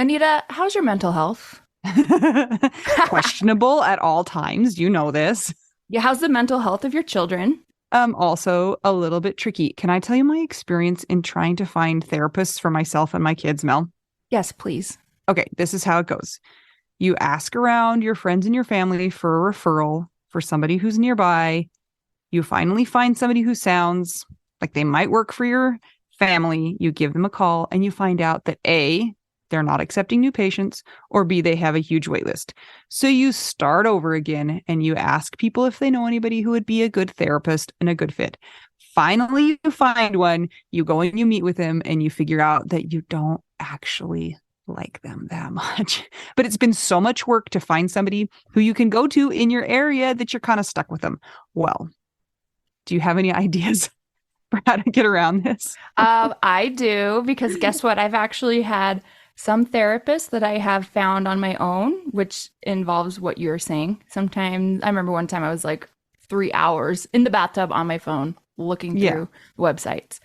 Anita, how's your mental health? Questionable at all times. You know this. Yeah, how's the mental health of your children? Also a little bit tricky. Can I tell you my experience in trying to find therapists for myself and my kids, Mel? Yes, please. Okay, this is how it goes. You ask around your friends and your family for a referral for somebody who's nearby. You finally find somebody who sounds like they might work for your family. You give them a call and you find out that A, they're not accepting new patients, or B, they have a huge wait list. So you start over again and you ask people if they know anybody who would be a good therapist and a good fit. Finally, you find one, you go and you meet with them, and you figure out that you don't actually like them that much. But it's been so much work to find somebody who you can go to in your area that you're kind of stuck with them. Well, do you have any ideas for how to get around this? I do because guess what? I've actually had some therapists that I have found on my own, which involves what you're saying. Sometimes I remember one time I was like 3 hours in the bathtub on my phone looking Yeah. through websites.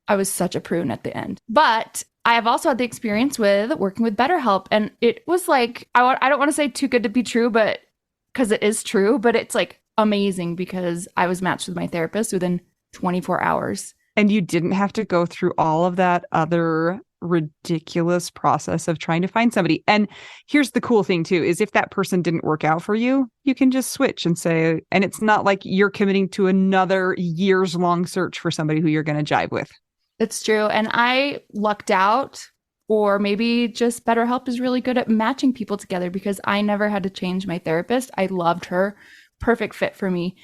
I was such a prune at the end. But I have also had the experience with working with BetterHelp. And it was like, I don't want to say too good to be true, but because it is true, but it's like amazing because I was matched with my therapist within 24 hours. And you didn't have to go through all of that other ridiculous process of trying to find somebody. And here's the cool thing too, is if that person didn't work out for you, you can just switch and say, and it's not like you're committing to another years long search for somebody who you're going to jive with. It's true. And I lucked out, or maybe just BetterHelp is really good at matching people together because I never had to change my therapist. I loved her. Perfect fit for me.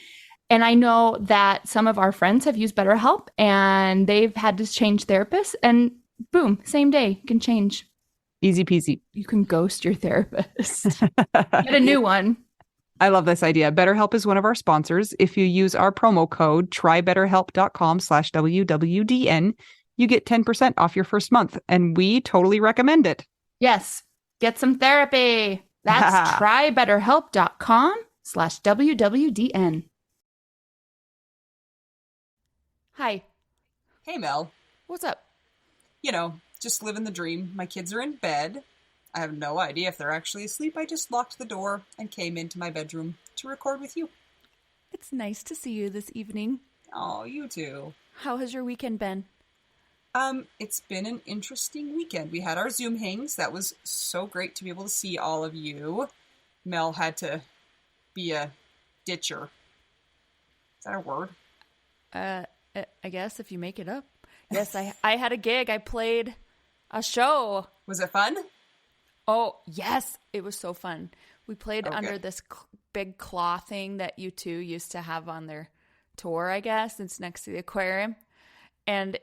And I know that some of our friends have used BetterHelp and they've had to change therapists, and boom, same day, you can change. Easy peasy. You can ghost your therapist. Get a new one. I love this idea. BetterHelp is one of our sponsors. If you use our promo code trybetterhelp.com/WWDN, you get 10% off your first month. And we totally recommend it. Yes, get some therapy. That's trybetterhelp.com/WWDN. Hi, Hey, Mel. what's up? Just living the dream. My kids are in bed. I have no idea if they're actually asleep. I just locked the door and came into my bedroom to record with you. It's nice to see you this evening. Oh, you too. How has your weekend been? It's been an interesting weekend. We had our Zoom hangs. That was so great to be able to see all of you. Mel had to be a ditcher. Is that a word? I guess if you make it up. Yes, I had a gig. I played a show. Was it fun? Oh, yes. It was so fun. We played Oh, under good. this big claw thing that U2 used to have on their tour, I guess. It's next to the aquarium. And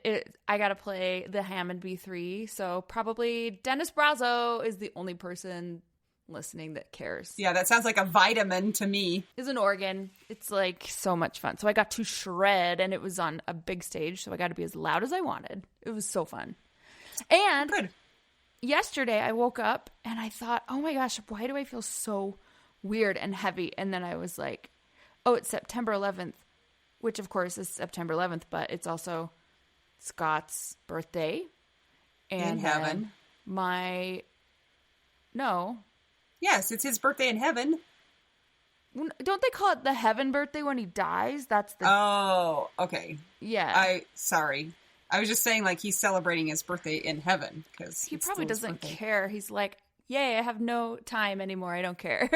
I got to play the Hammond B3. So probably Dennis Brazo is the only person listening that cares. Yeah, that sounds like a vitamin to me. Is an organ. It's like so much fun. So I got to shred, and it was on a big stage, so I got to be as loud as I wanted. It was so fun. And Good. yesterday I woke up and I thought, oh my gosh, why do I feel so weird and heavy? And then I was like, oh, it's September 11th, which of course is September 11th, but it's also Scott's birthday. And In heaven. No. Yes, it's his birthday in heaven. Don't they call it the heaven birthday when he dies? That's the, Oh, okay. yeah. Sorry. I was just saying, like, he's celebrating his birthday in heaven because He probably doesn't care. He's like, yay, I have no time anymore. I don't care.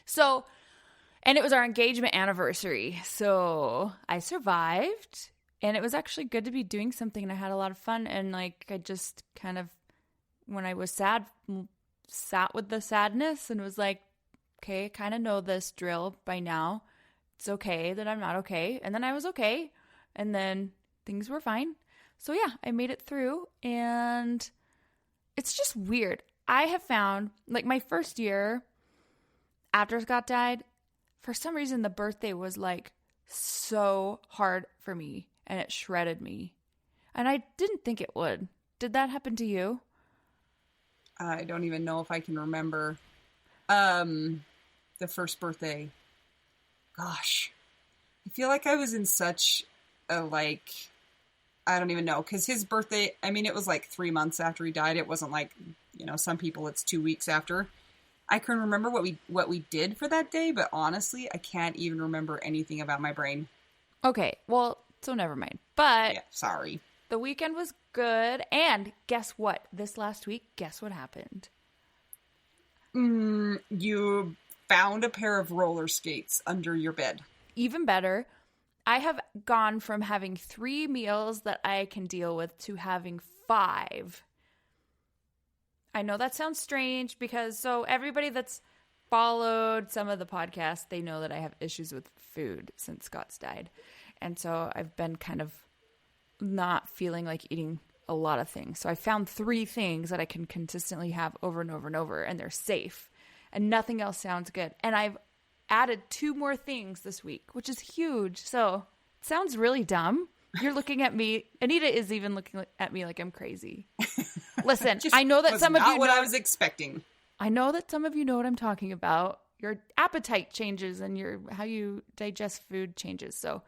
So, and it was our engagement anniversary. So I survived, and it was actually good to be doing something, and I had a lot of fun. And like, I just kind of, when I was sad, sat with the sadness and was like, okay, I kind of know this drill by now. It's okay that I'm not okay. And then I was okay. And then things were fine. So yeah, I made it through, and it's just weird. I have found, like, my first year after Scott died, for some reason the birthday was like so hard for me, and it shredded me. And I didn't think it would. Did that happen to you? I don't even know if I can remember the first birthday. Gosh. I feel like I was in such a, like, I don't even know, because his birthday, I mean, it was like 3 months after he died. It wasn't like, some people it's 2 weeks after. I can remember what we did for that day, but honestly, I can't even remember anything about my brain. Okay, well, so never mind. But yeah, sorry. The weekend was good, and guess what? This last week, guess what happened? You found a pair of roller skates under your bed. Even better, I have gone from having 3 meals that I can deal with to having 5. I know that sounds strange because everybody that's followed some of the podcasts, they know that I have issues with food since Scott's died. And so I've been kind of not feeling like eating a lot of things. So I found 3 things that I can consistently have over and over and over, and they're safe. And nothing else sounds good. And I've added 2 more things this week, which is huge. So it sounds really dumb. You're looking at me. Anita is even looking at me like I'm crazy. Listen, I know that some of you know what I was expecting. I know that some of you know what I'm talking about. Your appetite changes and how you digest food changes. So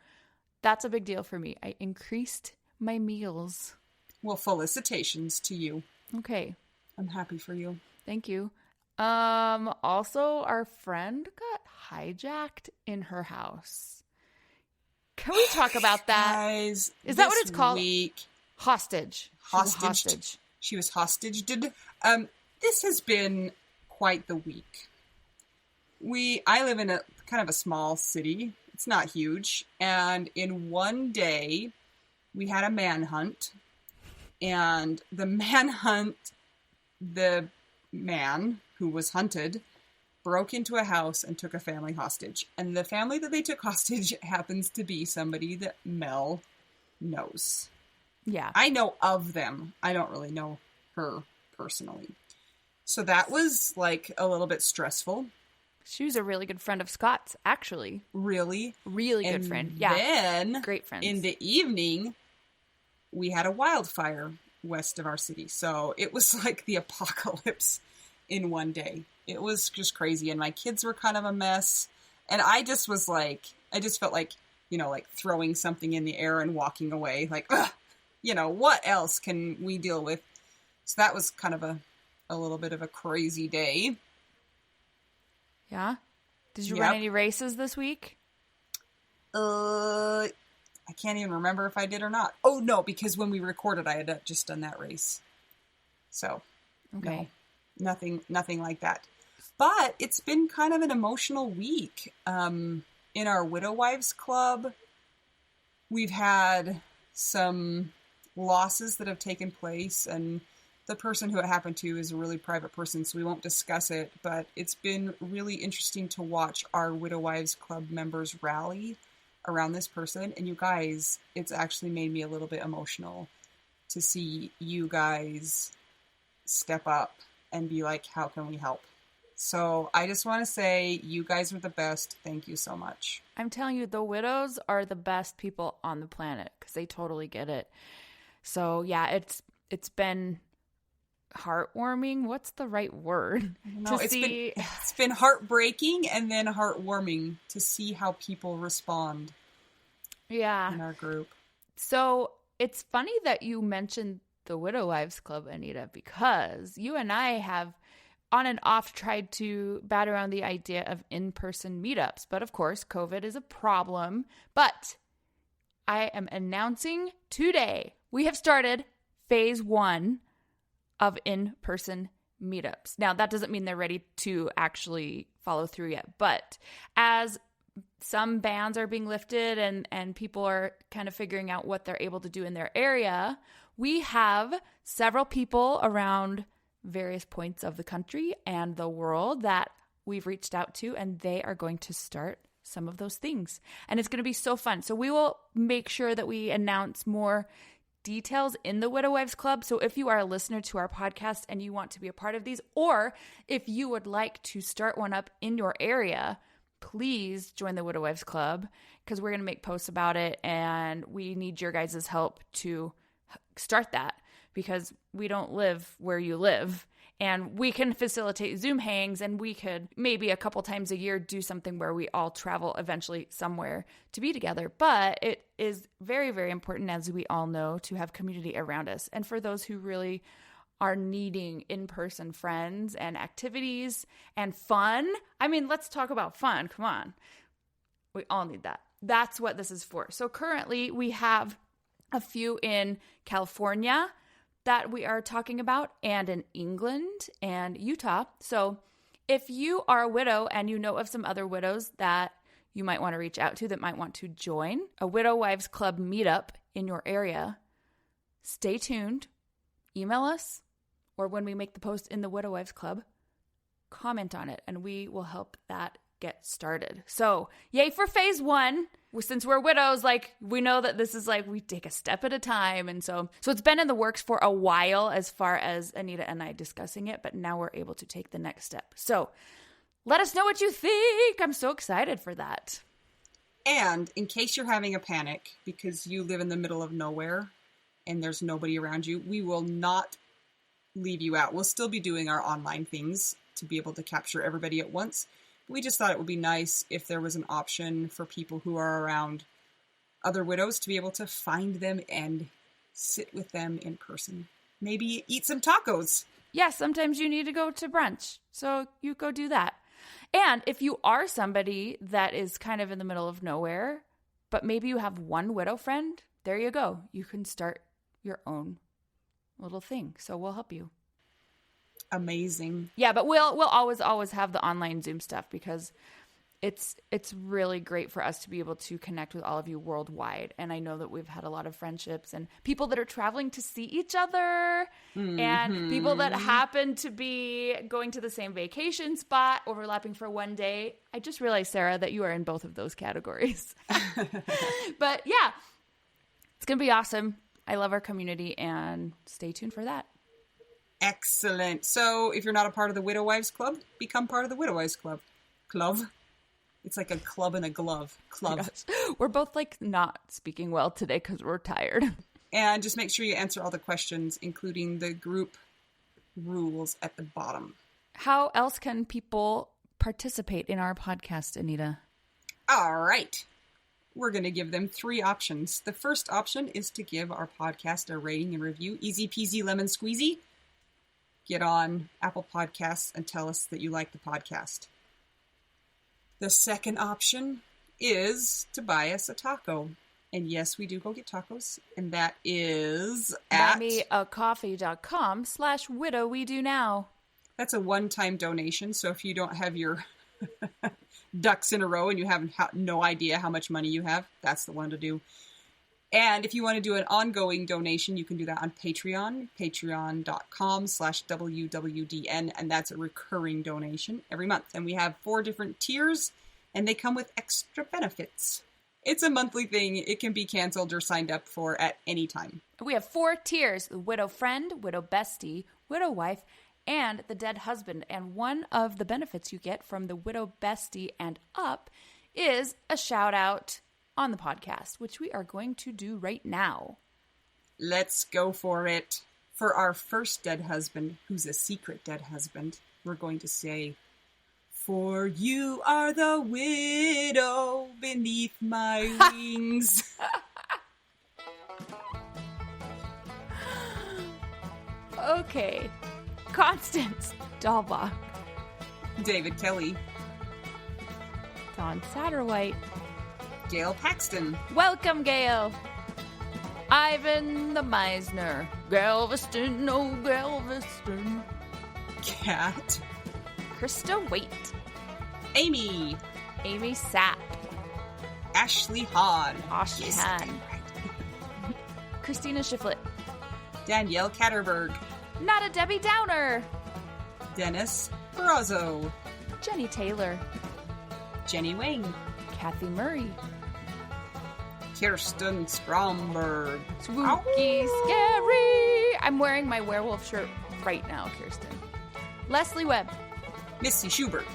that's a big deal for me. I increased my meals. Well, felicitations to you. Okay. I'm happy for you. Thank you. Also, our friend got hijacked in her house. Can we talk about that? Guys, is that what it's called? Hostage. She was hostaged. This has been quite the week. I live in a kind of a small city. It's not huge. And in one day, we had a manhunt. And the man who was hunted broke into a house and took a family hostage. And the family that they took hostage happens to be somebody that Mel knows. Yeah. I know of them. I don't really know her personally. So that was like a little bit stressful. She was a really good friend of Scott's, actually. Really? Really good friend. Yeah. Then, great friends. In the evening, we had a wildfire west of our city. So it was like the apocalypse in one day. It was just crazy. And my kids were kind of a mess. And I just felt like, like throwing something in the air and walking away. Like, ugh, what else can we deal with? So that was kind of a little bit of a crazy day. Yeah? Did you run any races this week? I can't even remember if I did or not. Oh, no, because when we recorded, I had just done that race. So, okay. No, nothing like that. But it's been kind of an emotional week. In our Widow Wives Club, we've had some losses that have taken place, and the person who it happened to is a really private person, so we won't discuss it, but it's been really interesting to watch our Widow Wives Club members rally around this person. And you guys, it's actually made me a little bit emotional to see you guys step up and be like, how can we help? So I just want to say you guys are the best. Thank you so much. I'm telling you, the widows are the best people on the planet because they totally get it. So yeah, it's been heartwarming. What's the right word? It's been heartbreaking and then heartwarming to see how people respond. Yeah. In our group. So it's funny that you mentioned the Widow Wives Club, Anita, because you and I have on and off tried to bat around the idea of in-person meetups. But of course, COVID is a problem. But I am announcing today, we have started phase 1 of in-person meetups. Now, that doesn't mean they're ready to actually follow through yet. But as some bans are being lifted and people are kind of figuring out what they're able to do in their area, we have several people around various points of the country and the world that we've reached out to, and they are going to start some of those things. And it's going to be so fun. So we will make sure that we announce more details in the Widow Wives Club. So if you are a listener to our podcast and you want to be a part of these, or if you would like to start one up in your area, please join the Widow Wives Club because we're going to make posts about it, and we need your guys' help to start that because we don't live where you live. And we can facilitate Zoom hangs, and we could maybe a couple times a year do something where we all travel eventually somewhere to be together. But it is very, very important, as we all know, to have community around us. And for those who really are needing in-person friends and activities and fun. I mean, let's talk about fun. Come on. We all need that. That's what this is for. So currently we have a few in California that we are talking about, and in England and Utah. So if you are a widow and you know of some other widows that you might want to reach out to that might want to join a Widow Wives Club meetup in your area, stay tuned. Email us, or when we make the post in the Widow Wives Club, comment on it, and we will help that get started. So, yay for phase 1. Since we're widows, like, we know that this is like, we take a step at a time. And so it's been in the works for a while as far as Anita and I discussing it, but now we're able to take the next step. So let us know what you think. I'm so excited for that. And in case you're having a panic because you live in the middle of nowhere and there's nobody around you, we will not leave you out. We'll still be doing our online things to be able to capture everybody at once. We just thought it would be nice if there was an option for people who are around other widows to be able to find them and sit with them in person. Maybe eat some tacos. Yeah, sometimes you need to go to brunch, so you go do that. And if you are somebody that is kind of in the middle of nowhere, but maybe you have one widow friend, there you go. You can start your own little thing. So we'll help you. Amazing. Yeah, but we'll always have the online Zoom stuff because it's really great for us to be able to connect with all of you worldwide. And I know that we've had a lot of friendships and people that are traveling to see each other and people that happen to be going to the same vacation spot, overlapping for one day. I just realized, Sarah, that you are in both of those categories. But yeah, it's going to be awesome. I love our community, and stay tuned for that. Excellent. So if you're not a part of the Widow Wives Club, become part of the Widow Wives Club. It's like a club and a glove. Yes. We're both like not speaking well today because we're tired. And just make sure you answer all the questions, including the group rules at the bottom. How else can people participate in our podcast, Anita? All right. We're going to give them 3 options. The first option is to give our podcast a rating and review. Easy peasy lemon squeezy. Get on Apple Podcasts and tell us that you like the podcast. The second option is to buy us a taco. And yes, we do go get tacos. And that is at buymeacoffee.com/widow we do now. That's a one-time donation. So if you don't have your ducks in a row and you have no idea how much money you have, that's the one to do. And if you want to do an ongoing donation, you can do that on Patreon, patreon.com/WWDN. And that's a recurring donation every month. And we have 4 different tiers, and they come with extra benefits. It's a monthly thing. It can be canceled or signed up for at any time. We have 4 tiers: the widow friend, widow bestie, widow wife, and the dead husband. And one of the benefits you get from the widow bestie and up is a shout out on the podcast, which we are going to do right now. Let's go for it. For our first dead husband, who's a secret dead husband, we're going to say, "For you are the widow beneath my wings." Okay. Constance Dahlbach. David Kelly. Dawn Satterwhite. Gail Paxton. Welcome, Gail. Ivan the Misner. Galveston, oh Galveston. Kat. Krista Waite. Amy. Amy Sapp. Ashley Hahn. Ashley Yes, Hahn. I did right. Christina Shiflett. Danielle Katterberg. Not a Debbie Downer. Dennis Barroso. Jenny Taylor. Jenny Wing. Kathy Murray. Kirsten Stromberg. Spooky Scary. I'm wearing my werewolf shirt right now, Kirsten. Leslie Webb. Missy Schubert.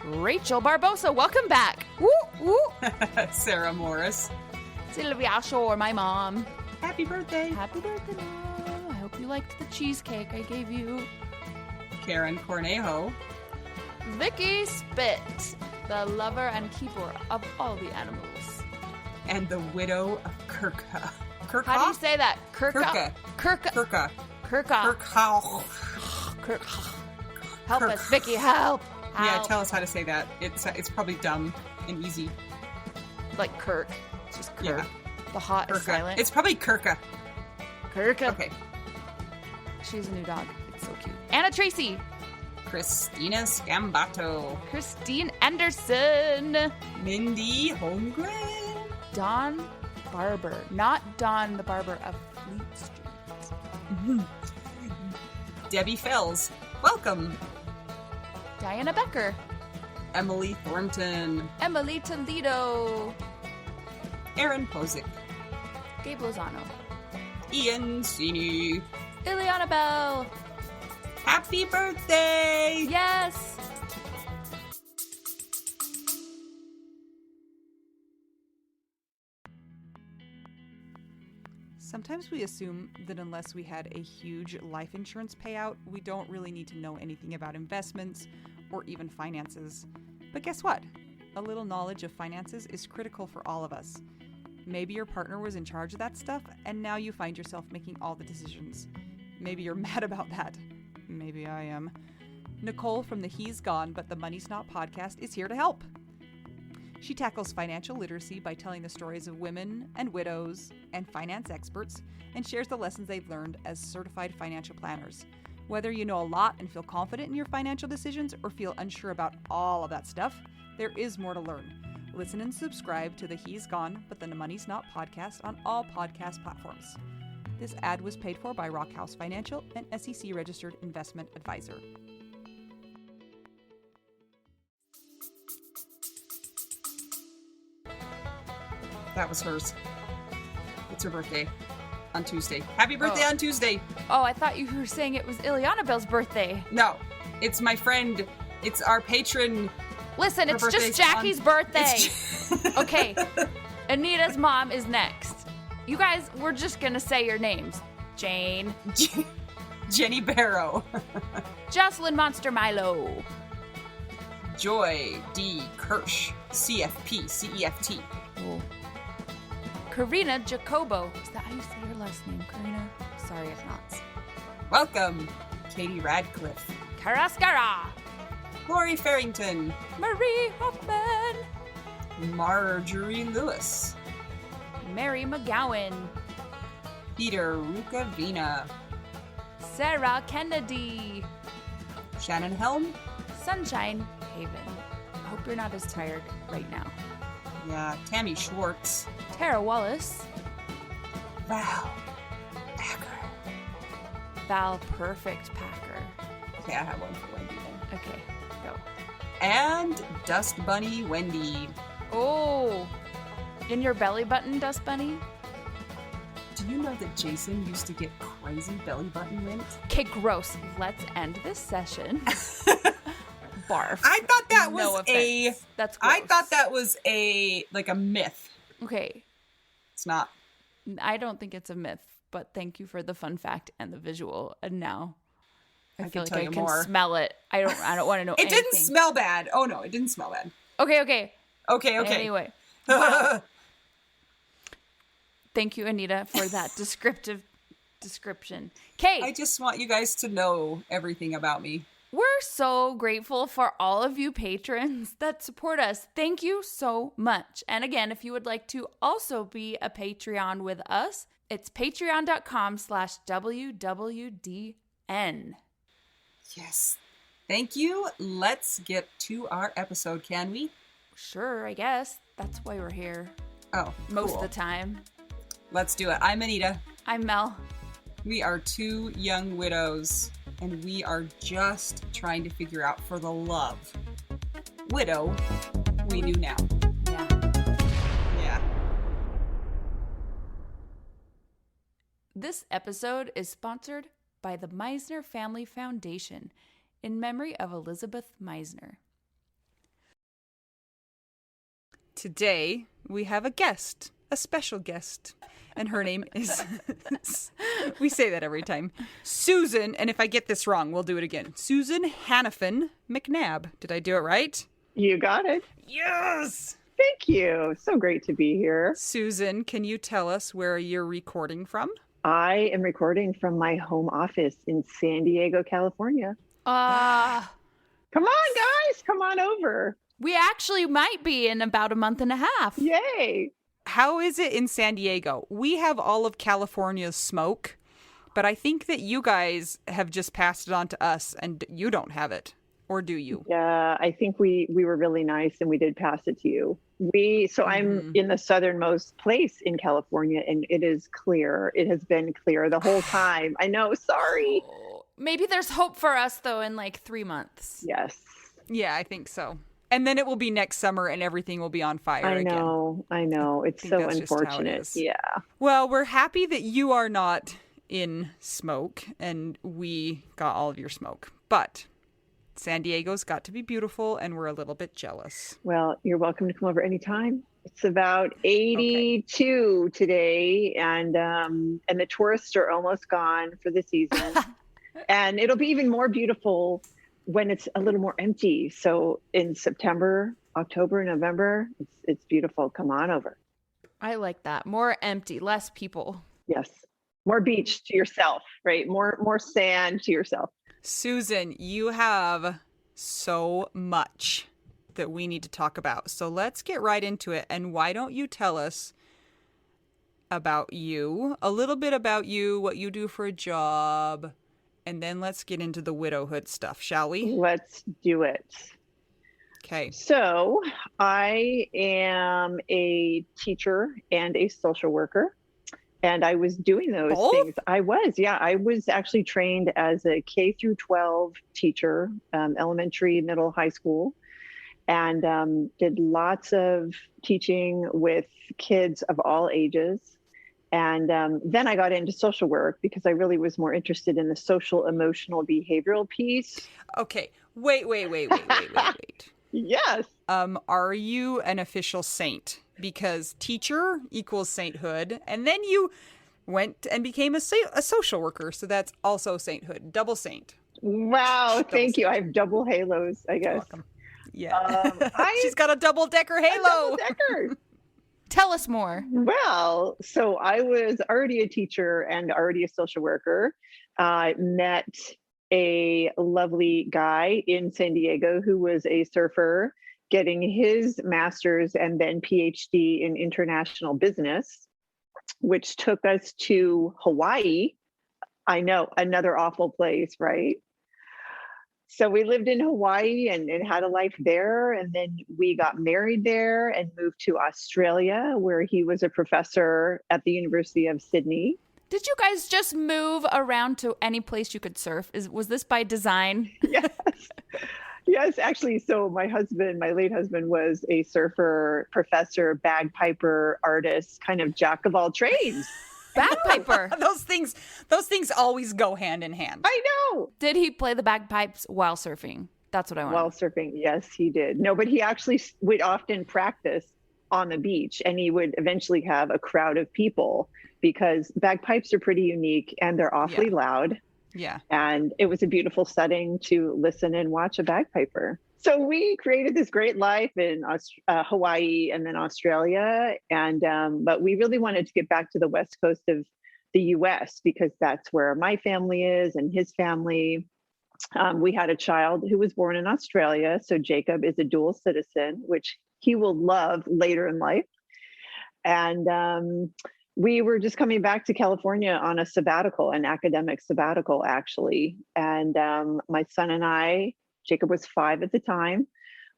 Rachel Barbosa. Welcome back. Woo, woo. Sarah Morris. Sylvia Shore, my mom. Happy birthday. Happy birthday, Mom. I hope you liked the cheesecake I gave you. Karen Cornejo. Vicky Spit, the lover and keeper of all the animals. And the widow of Kirka. Kirka? How do you say that? Kirka? Kirka. Kirka. Kirka. Kirka. Kirk. Help Kirk. us, Vicky, help. Yeah, Help. tell us how to say that. It's probably dumb and easy. Like Kirk. It's just Kirk. Yeah. The hot is Kirka. silent. It's probably Kirka. Kirka. Okay. She's a new dog. It's so cute. Anna Tracy. Christina Scambato. Christine Anderson. Mindy Holmgren. Dawn Barber. Not Dawn the Barber of Fleet Street. Debbie Fells. Welcome. Diana Becker. Emily Thornton. Emily Toledo. Aaron Posick. Gabe Lozano. Ian Sweeney. Ileana Bell. Happy birthday! Yes. Sometimes we assume that unless we had a huge life insurance payout, we don't really need to know anything about investments or even finances. But guess what? A little knowledge of finances is critical for all of us. Maybe your partner was in charge of that stuff, and now you find yourself making all the decisions. Maybe you're mad about that. Maybe I am. Nicole from the He's Gone But the Money's Not podcast is here to help. She tackles financial literacy by telling the stories of women and widows and finance experts and shares the lessons they've learned as certified financial planners. Whether you know a lot and feel confident in your financial decisions or feel unsure about all of that stuff, there is more to learn. Listen and subscribe to the He's Gone But the Money's Not podcast on all podcast platforms. This ad was paid for by Rockhouse Financial, an SEC registered investment advisor. That was hers. It's her birthday on Tuesday. Happy birthday on Tuesday. Oh, I thought you were saying it was Ileana Bell's birthday. No, it's my friend. It's our patron. Listen, Her it's just birthday's Jackie's birthday. It's Okay. Anita's mom is next. You guys, we're just going to say your names. Jane. Jenny Barrow. Jocelyn Monster Milo. Joy D. Kirsch. CFP. CEFT. Oh. Karina Jacobo. Is that how you say your last name, Karina? Sorry if not. Welcome. Katie Radcliffe. Karaskara. Lori Farrington. Marie Hoffman. Marjorie Lewis. Mary McGowan. Peter Rukavina. Sarah Kennedy. Shannon Helm. Sunshine Haven. I hope you're not as tired right now. Yeah, Tammy Schwartz. Tara Wallace. Val Packer. Val Perfect Packer. Okay, I have one for Wendy then. Okay, go. And Dust Bunny Wendy. Oh, in your belly button, Dust Bunny? Do you know that Jason used to get crazy belly button lint? Okay, gross. Let's end this session. Barf. I thought that No was offense. That's gross. I thought that was a myth. Okay, It's not. I don't think it's a myth, but thank you for the fun fact and the visual. And now I I feel can like tell I you can more. smell it. I don't want to know It anything. didn't smell bad. Oh no, it didn't smell bad. Okay. Okay. Anyway. Wow. Thank you, Anita, for that description. I Kate, just want you guys to know everything about me. we're so grateful for all of you patrons that support us. Thank you so much. And again, if you would like to also be a Patreon with us, it's patreon.com/WWDN. Yes. Thank you. Let's get to our episode, can we? Sure, I guess. That's why we're here Oh, most cool. of the time. Let's do it. I'm Anita. I'm Mel. We are two young widows, and we are just trying to figure out for the love. Widow, we knew now. Yeah. Yeah. This episode is sponsored by the Misner Family Foundation in memory of Elisabeth Misner. Today, we have a guest, a special guest, and her name is, we say that every time, Susan, and if I get this wrong, we'll do it again. Susan Hannifin-MacNab. Did I do it right? You got it. Yes! Thank you. So great to be here. Susan, can you tell us where you're recording from? I am recording from my home office in San Diego, California. Uh, Come on, guys, come on over. we actually might be in about a month and a half. Yay. How is it in San Diego? We have all of California's smoke, but I think that you guys have just passed it on to us and you don't have it. Or do you? Yeah, I think we were really nice and we did pass it to you. I'm in the southernmost place in California and it is clear. It has been clear the whole time. I know, sorry. Maybe there's hope for us, though, in like 3 months. Yes. Yeah, I think so. And then it will be next summer and everything will be on fire again. I know. It's so that's just how it unfortunate. is. Yeah. Well, we're happy that you are not in smoke and we got all of your smoke. But San Diego's got to be beautiful and we're a little bit jealous. Well, you're welcome to come over anytime. It's about 82 today and the tourists are almost gone for the season. And it'll be even more beautiful when it's a little more empty. So in September, October, November, it's beautiful. Come on over. I like that. More empty, less people. Yes. More beach to yourself, right? More sand to yourself. Susan, you have so much that we need to talk about. So let's get right into it. And why don't you tell us about you, a little bit about you, what you do for a job, and then let's get into the widowhood stuff, shall we? Let's do it. Okay. So I am a teacher and a social worker. And I was doing those things. I was actually trained as a K through 12 teacher, elementary, middle, high school, and did lots of teaching with kids of all ages. And then I got into social work because I really was more interested in the social, emotional, behavioral piece. Okay. Wait. Yes. Are you an official saint? Because teacher equals sainthood, and then you went and became a social worker, so that's also sainthood. Double saint. Wow, thank you. I have double halos, I guess. Welcome. Yeah. She's got a double-decker halo. Double-decker. Tell us more. Well, so I was already a teacher and already a social worker. I met a lovely guy in San Diego who was a surfer, getting his master's and then PhD in international business, which took us to Hawaii. I know, another awful place, right? So we lived in Hawaii and had a life there. And then we got married there and moved to Australia, where he was a professor at the University of Sydney. Did you guys just move around to any place you could surf? Was this by design? Yes. Yes, actually. So my late husband was a surfer, professor, bagpiper, artist, kind of jack of all trades. Bagpiper. Those things always go hand in hand. I know. Did he play the bagpipes while surfing? That's what I want. While surfing, yes, he did. No, but he actually would often practice on the beach, and he would eventually have a crowd of people because bagpipes are pretty unique and they're awfully loud. Yeah. And it was a beautiful setting to listen and watch a bagpiper. So we created this great life in Hawaii and then Australia. And but we really wanted to get back to the west coast of the US because that's where my family is and his family. We had a child who was born in Australia. So Jacob is a dual citizen, which he will love later in life. And we were just coming back to California on a sabbatical, an academic sabbatical, actually. And my son and I, Jacob was 5 at the time,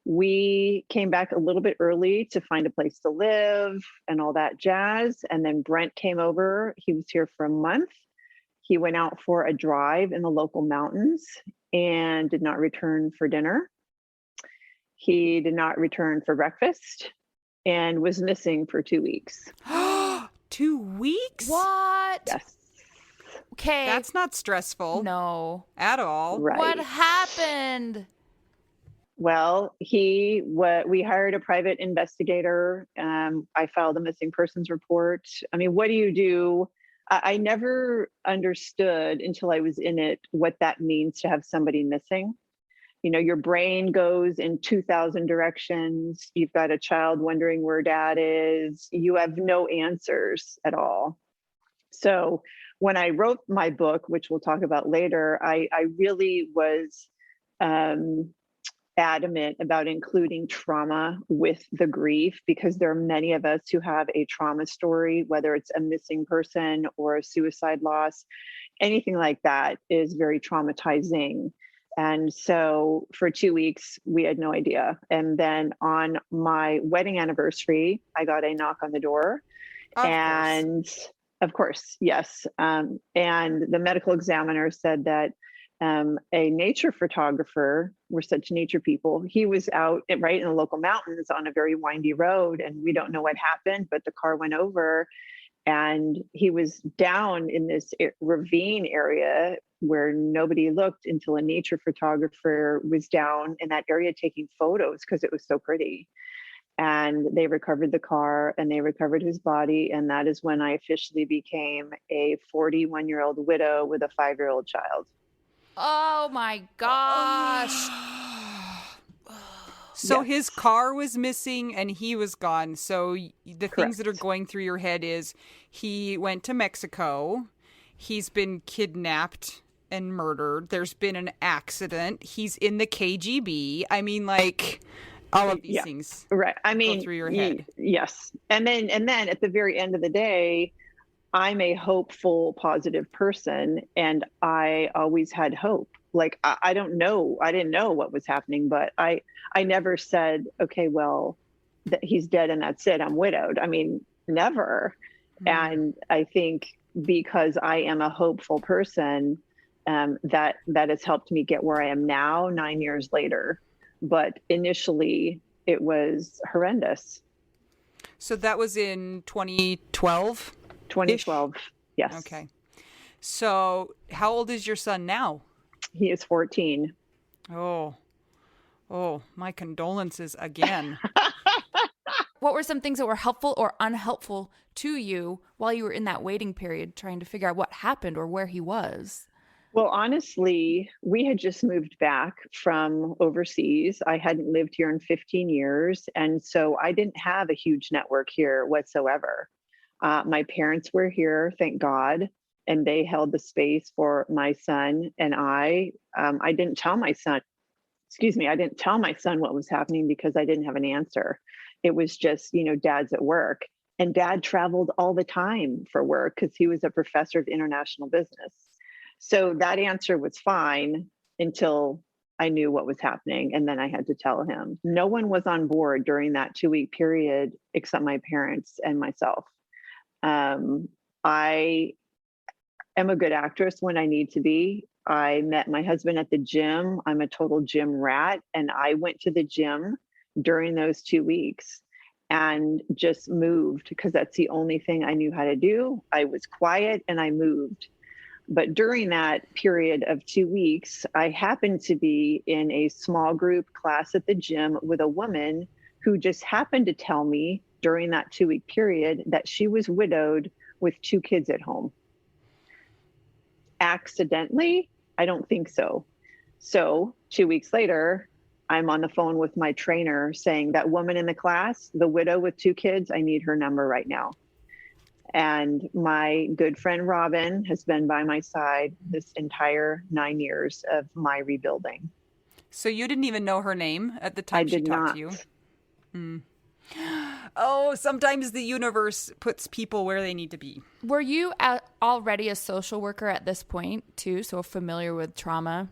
we came back a little bit early to find a place to live and all that jazz. And then Brent came over. He was here for a month. He went out for a drive in the local mountains and did not return for dinner. He did not return for breakfast and was missing for 2 weeks. 2 weeks? What? Yes. Okay. That's not stressful. No. At all. Right. What happened? Well, we hired a private investigator. I filed a missing persons report. I mean, what do you do? I never understood until I was in it what that means to have somebody missing. You know, your brain goes in 2,000 directions. You've got a child wondering where dad is. You have no answers at all. So when I wrote my book, which we'll talk about later, I really was adamant about including trauma with the grief, because there are many of us who have a trauma story, whether it's a missing person or a suicide loss. Anything like that is very traumatizing. And so for 2 weeks, we had no idea. And then on my wedding anniversary, I got a knock on the door. Of course, yes. And the medical examiner said that a nature photographer, we're such nature people, he was out right in the local mountains on a very windy road, and we don't know what happened, but the car went over, and he was down in this ravine area where nobody looked until a nature photographer was down in that area taking photos because it was so pretty. And they recovered the car and they recovered his body. And that is when I officially became a 41-year-old widow with a 5-year-old child. Oh my gosh. So Yes. his car was missing and he was gone. So the things that are going through your head is he went to Mexico. He's been kidnapped and murdered. There's been an accident. He's in the KGB. I mean, like, all of these things right. I mean, go through your head. Yes. And then at the very end of the day, I'm a hopeful, positive person, and I always had hope. Like, I don't know. I didn't know what was happening, but I never said, okay, well, that he's dead and that's it. I'm widowed. I mean, never. And I think because I am a hopeful person, that has helped me get where I am now, 9 years later. But initially, it was horrendous. So that was in 2012? 2012, yes. Okay. So how old is your son now? He is 14. Oh, my condolences again. What were some things that were helpful or unhelpful to you while you were in that waiting period trying to figure out what happened or where he was? Well, honestly, we had just moved back from overseas. I hadn't lived here in 15 years. And so I didn't have a huge network here whatsoever. My parents were here, thank God, and they held the space for my son and I. I didn't tell my son, I didn't tell my son what was happening because I didn't have an answer. It was just, dad's at work. And dad traveled all the time for work because he was a professor of international business. So that answer was fine until I knew what was happening. And then I had to tell him. No one was on board during that 2-week period except my parents and myself. I am a good actress when I need to be. I met my husband at the gym. I'm a total gym rat. And I went to the gym during those 2 weeks and just moved because that's the only thing I knew how to do. I was quiet and I moved. But during that period of 2 weeks, I happened to be in a small group class at the gym with a woman who just happened to tell me during that 2-week period that she was widowed with 2 kids at home. Accidentally? I don't think so. So 2 weeks later, I'm on the phone with my trainer saying, that woman in the class, the widow with 2 kids, I need her number right now. And my good friend Robin has been by my side this entire 9 years of my rebuilding. So you didn't even know her name at the time she talked to you? Mm. Oh, sometimes the universe puts people where they need to be. Were you already a social worker at this point too, so familiar with trauma?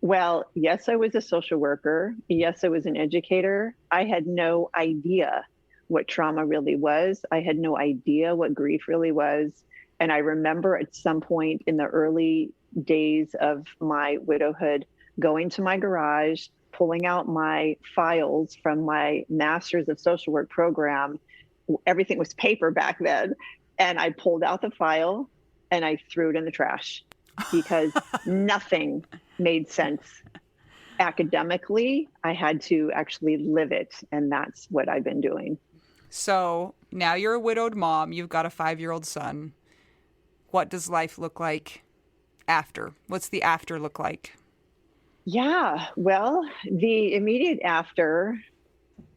Well, yes, I was a social worker. Yes, I was an educator. I had no idea what trauma really was. I had no idea what grief really was. And I remember at some point in the early days of my widowhood, going to my garage, pulling out my files from my Master's of Social Work program. Everything was paper back then. And I pulled out the file and I threw it in the trash because nothing made sense. Academically, I had to actually live it. And that's what I've been doing. So now you're a widowed mom. You've got a 5-year-old son. What does life look like after? What's the after look like? Yeah, well, the immediate after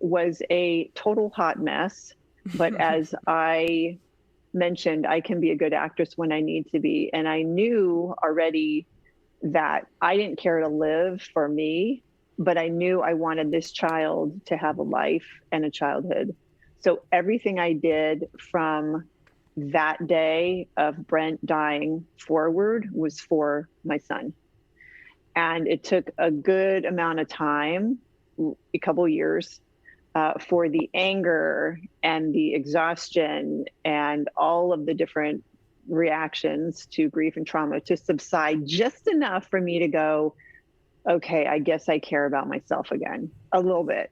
was a total hot mess. But as I mentioned, I can be a good actress when I need to be. And I knew already that I didn't care to live for me, but I knew I wanted this child to have a life and a childhood. So everything I did from that day of Brent dying forward was for my son. And it took a good amount of time, a couple years, for the anger and the exhaustion and all of the different reactions to grief and trauma to subside just enough for me to go, okay, I guess I care about myself again a little bit.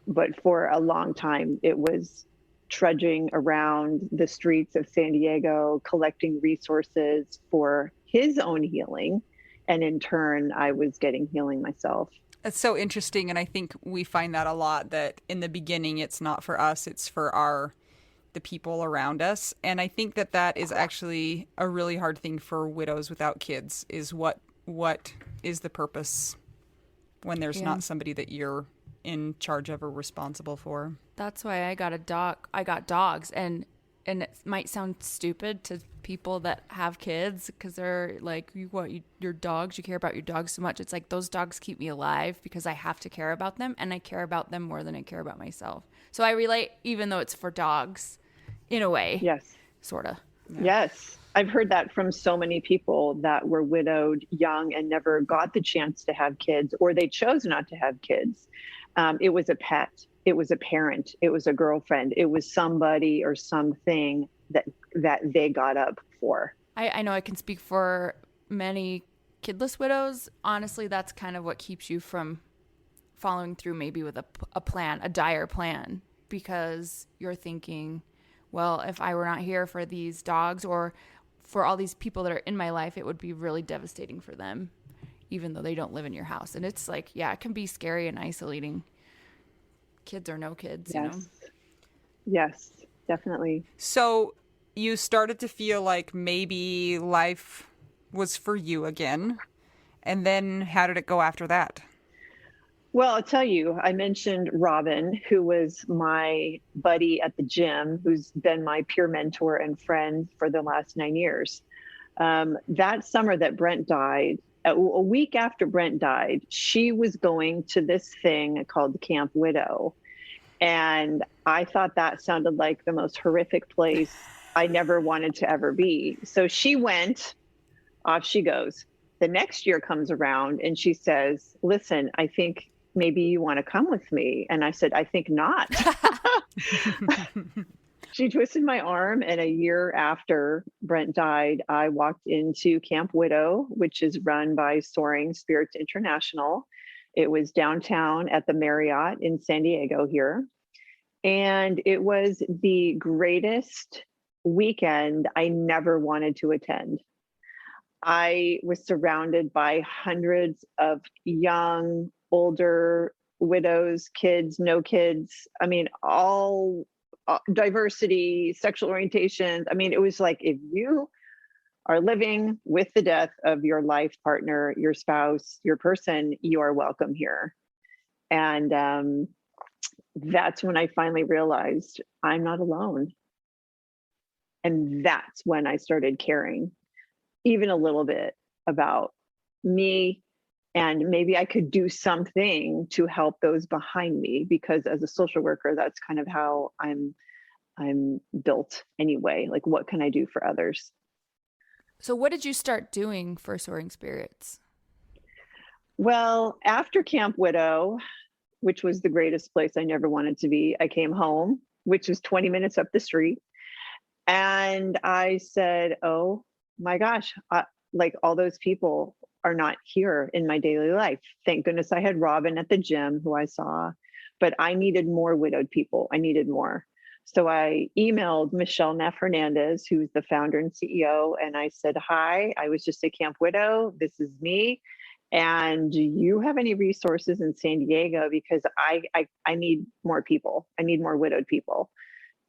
But for a long time, it was trudging around the streets of San Diego, collecting resources for his own healing. And in turn, I was getting healing myself. That's so interesting. And I think we find that a lot, that in the beginning, it's not for us, it's for the people around us. And I think that is actually a really hard thing for widows without kids, is what is the purpose when there's not somebody that you're in charge of or responsible for. That's why I got a dog. I got dogs, and it might sound stupid to people that have kids, because they're like, your dogs, you care about your dogs so much. It's like, those dogs keep me alive because I have to care about them, and I care about them more than I care about myself. So I relate, even though it's for dogs, in a way. Yes. Sort of. Yeah. Yes. I've heard that from so many people that were widowed young and never got the chance to have kids, or they chose not to have kids. It was a pet. It was a parent. It was a girlfriend. It was somebody or something that they got up for. I know I can speak for many kidless widows. Honestly, that's kind of what keeps you from following through maybe with a plan, a dire plan, because you're thinking, well, if I were not here for these dogs or for all these people that are in my life, it would be really devastating for them, even though they don't live in your house. And it's like, yeah, it can be scary and isolating. Kids or no kids, yes. You know? Yes, definitely. So you started to feel like maybe life was for you again. And then how did it go after that? Well, I'll tell you, I mentioned Robin, who was my buddy at the gym, who's been my peer mentor and friend for the last 9 years. That summer that Brent died, a week after Brent died, she was going to this thing called Camp Widow. And I thought that sounded like the most horrific place I never wanted to ever be. So she went, off she goes. The next year comes around and she says, listen, I think maybe you want to come with me. And I said, I think not. She twisted my arm, and a year after Brent died, I walked into Camp Widow, which is run by Soaring Spirits International. It was downtown at the Marriott in San Diego here. And it was the greatest weekend I never wanted to attend. I was surrounded by hundreds of young, older widows, kids, no kids. I mean, all diversity, sexual orientations. I mean, it was like, if you are living with the death of your life partner, your spouse, your person, you are welcome here. And that's when I finally realized I'm not alone. And that's when I started caring even a little bit about me, and maybe I could do something to help those behind me, because as a social worker, that's kind of how I'm built anyway. Like, what can I do for others? So what did you start doing for Soaring Spirits? Well, after Camp Widow, which was the greatest place I never wanted to be, I came home, which was 20 minutes up the street. And I said, oh my gosh, like, all those people are not here in my daily life. Thank goodness I had Robin at the gym, who I saw, but I needed more widowed people. I needed more. So I emailed Michelle Neff-Hernandez, who's the founder and CEO. And I said, hi, I was just at Camp Widow. This is me. And do you have any resources in San Diego? Because I need more people. I need more widowed people.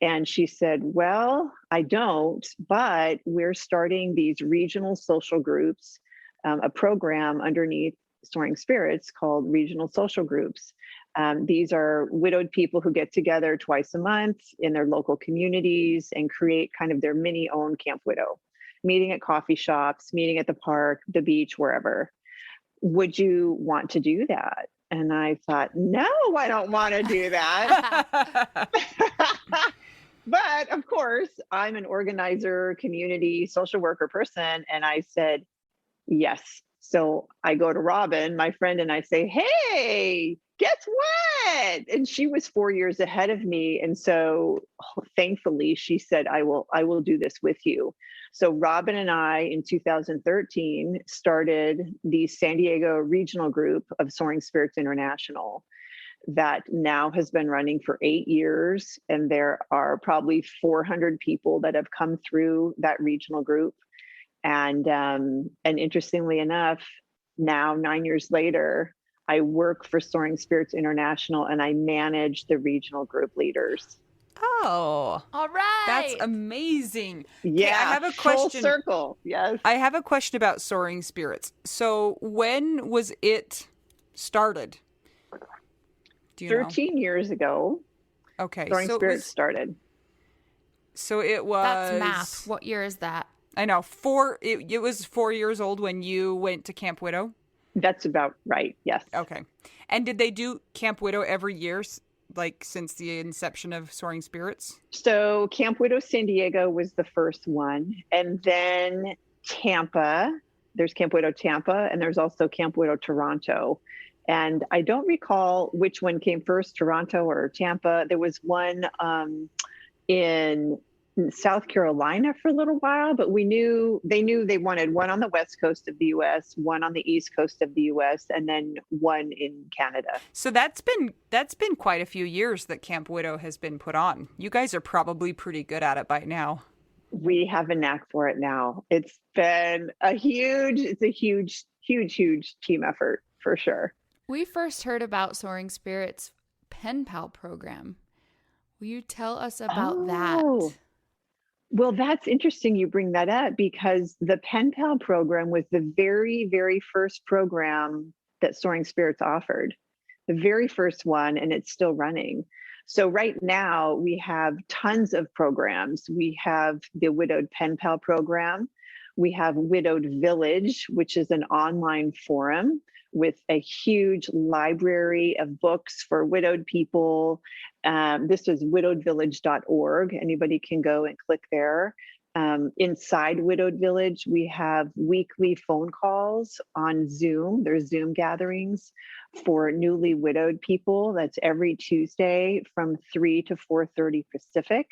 And she said, well, I don't, but we're starting these regional social groups, a program underneath Soaring Spirits called Regional Social Groups. These are widowed people who get together twice a month in their local communities and create kind of their mini own Camp Widow, meeting at coffee shops, meeting at the park, the beach, wherever. Would you want to do that? And I thought, no, I don't want to do that. But of course, I'm an organizer, community, social worker person. And I said, yes. So I go to Robin, my friend, and I say, hey, guess what? And she was 4 years ahead of me. And so thankfully she said, I will do this with you. So Robin and I in 2013 started the San Diego regional group of Soaring Spirits International that now has been running for 8 years. And there are probably 400 people that have come through that regional group. And interestingly enough, now 9 years later, I work for Soaring Spirits International and I manage the regional group leaders. Oh, all right. That's amazing. Yeah, okay, I have a question. Full circle. Yes. I have a question about Soaring Spirits. So when was it started? Do you 13 know? years ago. Okay. Soaring Spirits started. So it was. That's math. What year is that? I know. It was 4 years old when you went to Camp Widow? That's about right. Yes. Okay. And did they do Camp Widow every year, like since the inception of Soaring Spirits? So Camp Widow San Diego was the first one. And then Tampa, there's Camp Widow Tampa, and there's also Camp Widow Toronto. And I don't recall which one came first, Toronto or Tampa. There was one in South Carolina for a little while, but they knew they wanted one on the west coast of the U.S., one on the east coast of the U.S., and then one in Canada. So that's been quite a few years that Camp Widow has been put on. You guys are probably pretty good at it by now. We have a knack for it now. It's been a huge team effort for sure. We first heard about Soaring Spirits Pen Pal program. Will you tell us about that? Well, that's interesting you bring that up because the Pen Pal program was the very, very first program that Soaring Spirits offered, the very first one, and it's still running. So right now we have tons of programs. We have the Widowed Pen Pal program. We have Widowed Village, which is an online forum with a huge library of books for widowed people. This is widowedvillage.org. Anybody can go and click there. Inside Widowed Village, we have weekly phone calls on Zoom. There's Zoom gatherings for newly widowed people. That's every Tuesday from 3 to 4:30 Pacific.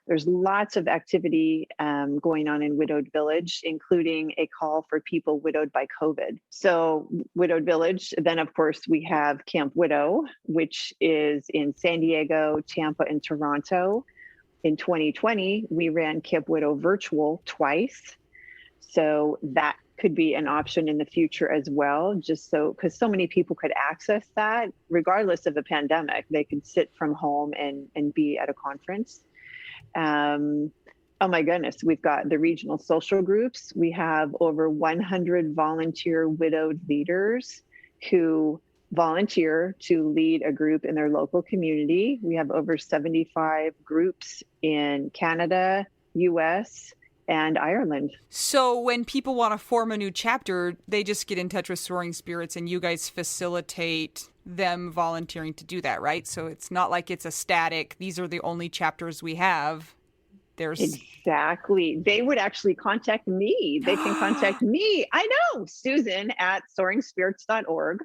There's lots of activity going on in Widowed Village, including a call for people widowed by COVID. So Widowed Village, then of course we have Camp Widow, which is in San Diego, Tampa, and Toronto. In 2020, we ran Camp Widow virtual twice. So that could be an option in the future as well, just so, because so many people could access that regardless of a pandemic. They could sit from home and be at a conference. Oh my goodness, we've got the regional social groups. We have over 100 volunteer widowed leaders who volunteer to lead a group in their local community. We have over 75 groups in Canada, US, and Ireland. So when people want to form a new chapter, they just get in touch with Soaring Spirits and you guys facilitate them volunteering to do that, right? So it's not like it's a static, these are the only chapters we have. There's Exactly. They would actually contact me. They can contact me. I know, Susan at soaringspirits.org.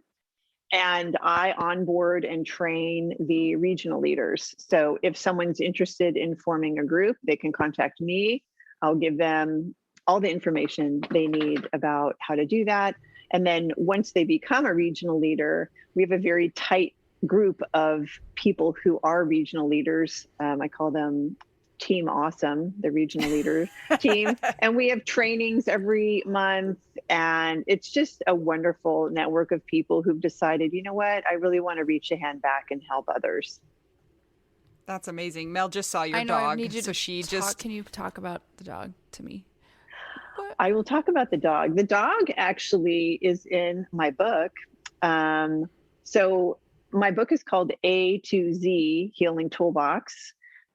And I onboard and train the regional leaders. So if someone's interested in forming a group, they can contact me. I'll give them all the information they need about how to do that. And then once they become a regional leader, we have a very tight group of people who are regional leaders. I call them Team Awesome, the regional leader team. And we have trainings every month. And it's just a wonderful network of people who've decided, you know what, I really want to reach a hand back and help others. That's amazing. Mel just saw your I know, dog. I need you so to she talk. just Can you talk about the dog to me? I will talk about the dog. The dog actually is in my book. So My book is called A2Z Healing Toolbox,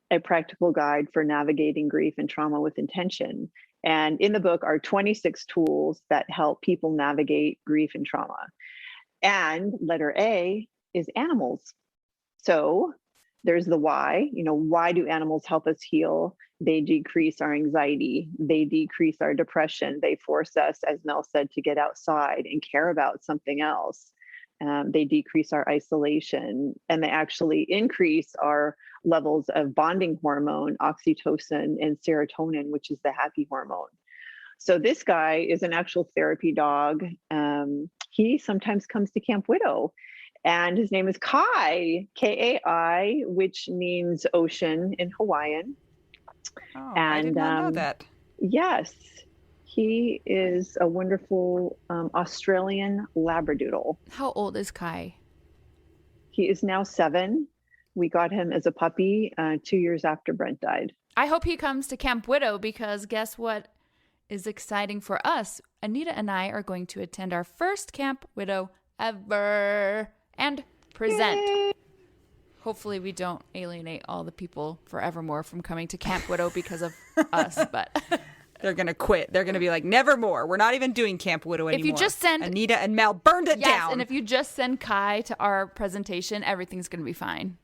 a practical guide for navigating grief and trauma with intention. And in the book are 26 tools that help people navigate grief and trauma. And letter A is animals. So there's the why. Why do animals help us heal? They decrease our anxiety. They decrease our depression. They force us, as Mel said, to get outside and care about something else. They decrease our isolation, and they actually increase our levels of bonding hormone, oxytocin, and serotonin, which is the happy hormone. So this guy is an actual therapy dog. He sometimes comes to Camp Widow, and his name is Kai, Kai, which means ocean in Hawaiian. Oh, And I did not know that. Yes, he is a wonderful Australian Labradoodle. How old is Kai? He is now 7. We got him as a puppy 2 years after Brent died. I hope he comes to Camp Widow, because guess what is exciting for us? Anita and I are going to attend our first Camp Widow ever and present. Yay! Hopefully we don't alienate all the people forevermore from coming to Camp Widow because of us, but They're going to quit. They're going to be like, never more. We're not even doing Camp Widow anymore. If you just send Anita and Mel burned it down. and if you just send Kai to our presentation, everything's going to be fine.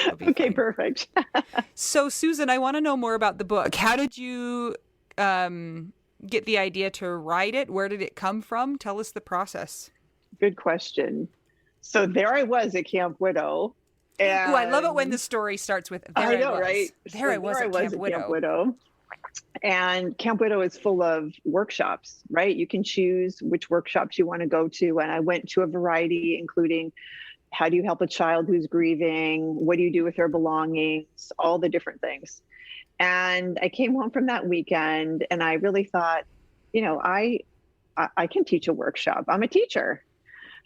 Okay, fine. perfect. So, Susan, I want to know more about the book. How did you get the idea to write it? Where did it come from? Tell us the process. Good question. So there I was at Camp Widow. And Ooh, I love it when the story starts with, there I know, was. right? There I was at Camp Widow. And Camp Widow is full of workshops, right? You can choose which workshops you want to go to. And I went to a variety, including how do you help a child who's grieving? What do you do with their belongings? All the different things. And I came home from that weekend and I really thought, I can teach a workshop. I'm a teacher.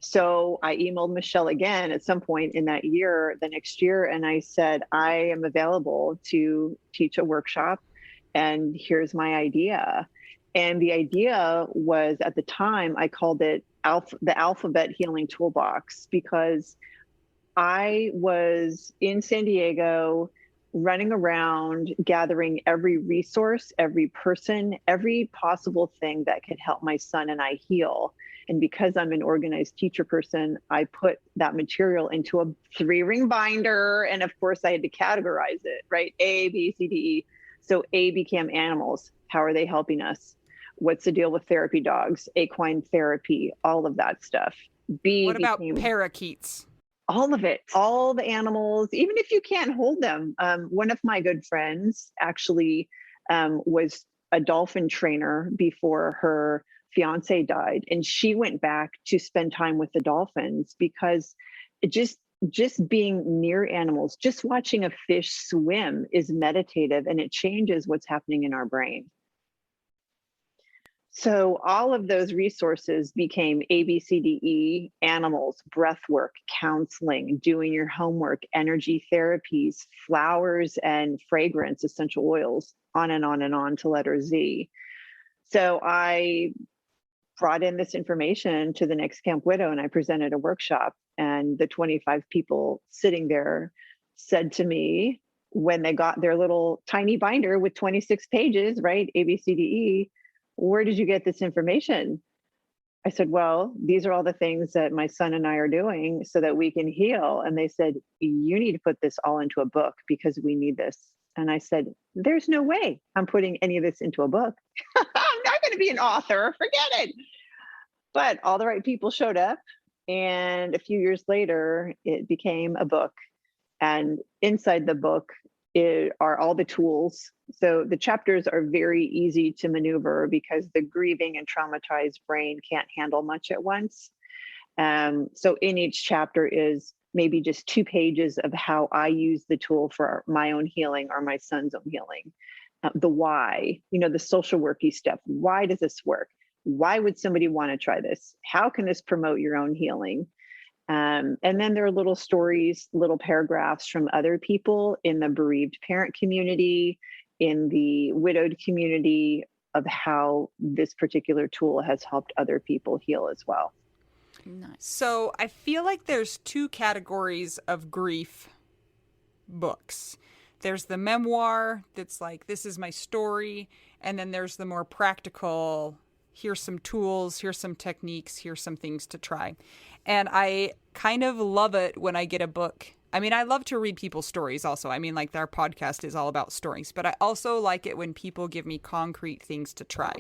So I emailed Michelle again at some point in that year, the next year, and I said, I am available to teach a workshop, and here's my idea. And the idea was, at the time, I called it the Alphabet Healing Toolbox, because I was in San Diego running around gathering every resource, every person, every possible thing that could help my son and I heal. And because I'm an organized teacher person, I put that material into a 3-ring binder. And of course, I had to categorize it, right? A, B, C, D, E. So A became animals. How are they helping us? What's the deal with therapy dogs, equine therapy, all of that stuff. B What about became parakeets? all of it, all the animals, even if you can't hold them. One of my good friends actually was a dolphin trainer before her fiance died, and she went back to spend time with the dolphins, because it just being near animals, just watching a fish swim is meditative, and it changes what's happening in our brain. So all of those resources became A, B, C, D, E, animals, breath work, counseling, doing your homework, energy therapies, flowers and fragrance, essential oils, on and on and on to letter Z. So I brought in this information to the next Camp Widow, and I presented a workshop, and the 25 people sitting there said to me, when they got their little tiny binder with 26 pages, right, A, B, C, D, E, where did you get this information? I said, well, these are all the things that my son and I are doing so that we can heal. And they said, you need to put this all into a book because we need this. And I said, there's no way I'm putting any of this into a book. I'm not going to be an author. Forget it. But all the right people showed up. And a few years later, it became a book. And inside the book are all the tools. So the chapters are very easy to maneuver because the grieving and traumatized brain can't handle much at once. So in each chapter is maybe just 2 pages of how I use the tool for my own healing or my son's own healing. The why, the social worky stuff. Why does this work? Why would somebody want to try this? How can this promote your own healing? And then there are little stories, little paragraphs from other people in the bereaved parent community, in the widowed community, of how this particular tool has helped other people heal as well. Nice. So I feel like there's two categories of grief books. There's the memoir that's like, this is my story. And then there's the more practical, here's some tools, here's some techniques, here's some things to try. And I kind of love it when I get a book. I mean, I love to read people's stories also. I mean, like our podcast is all about stories, but I also like it when people give me concrete things to try.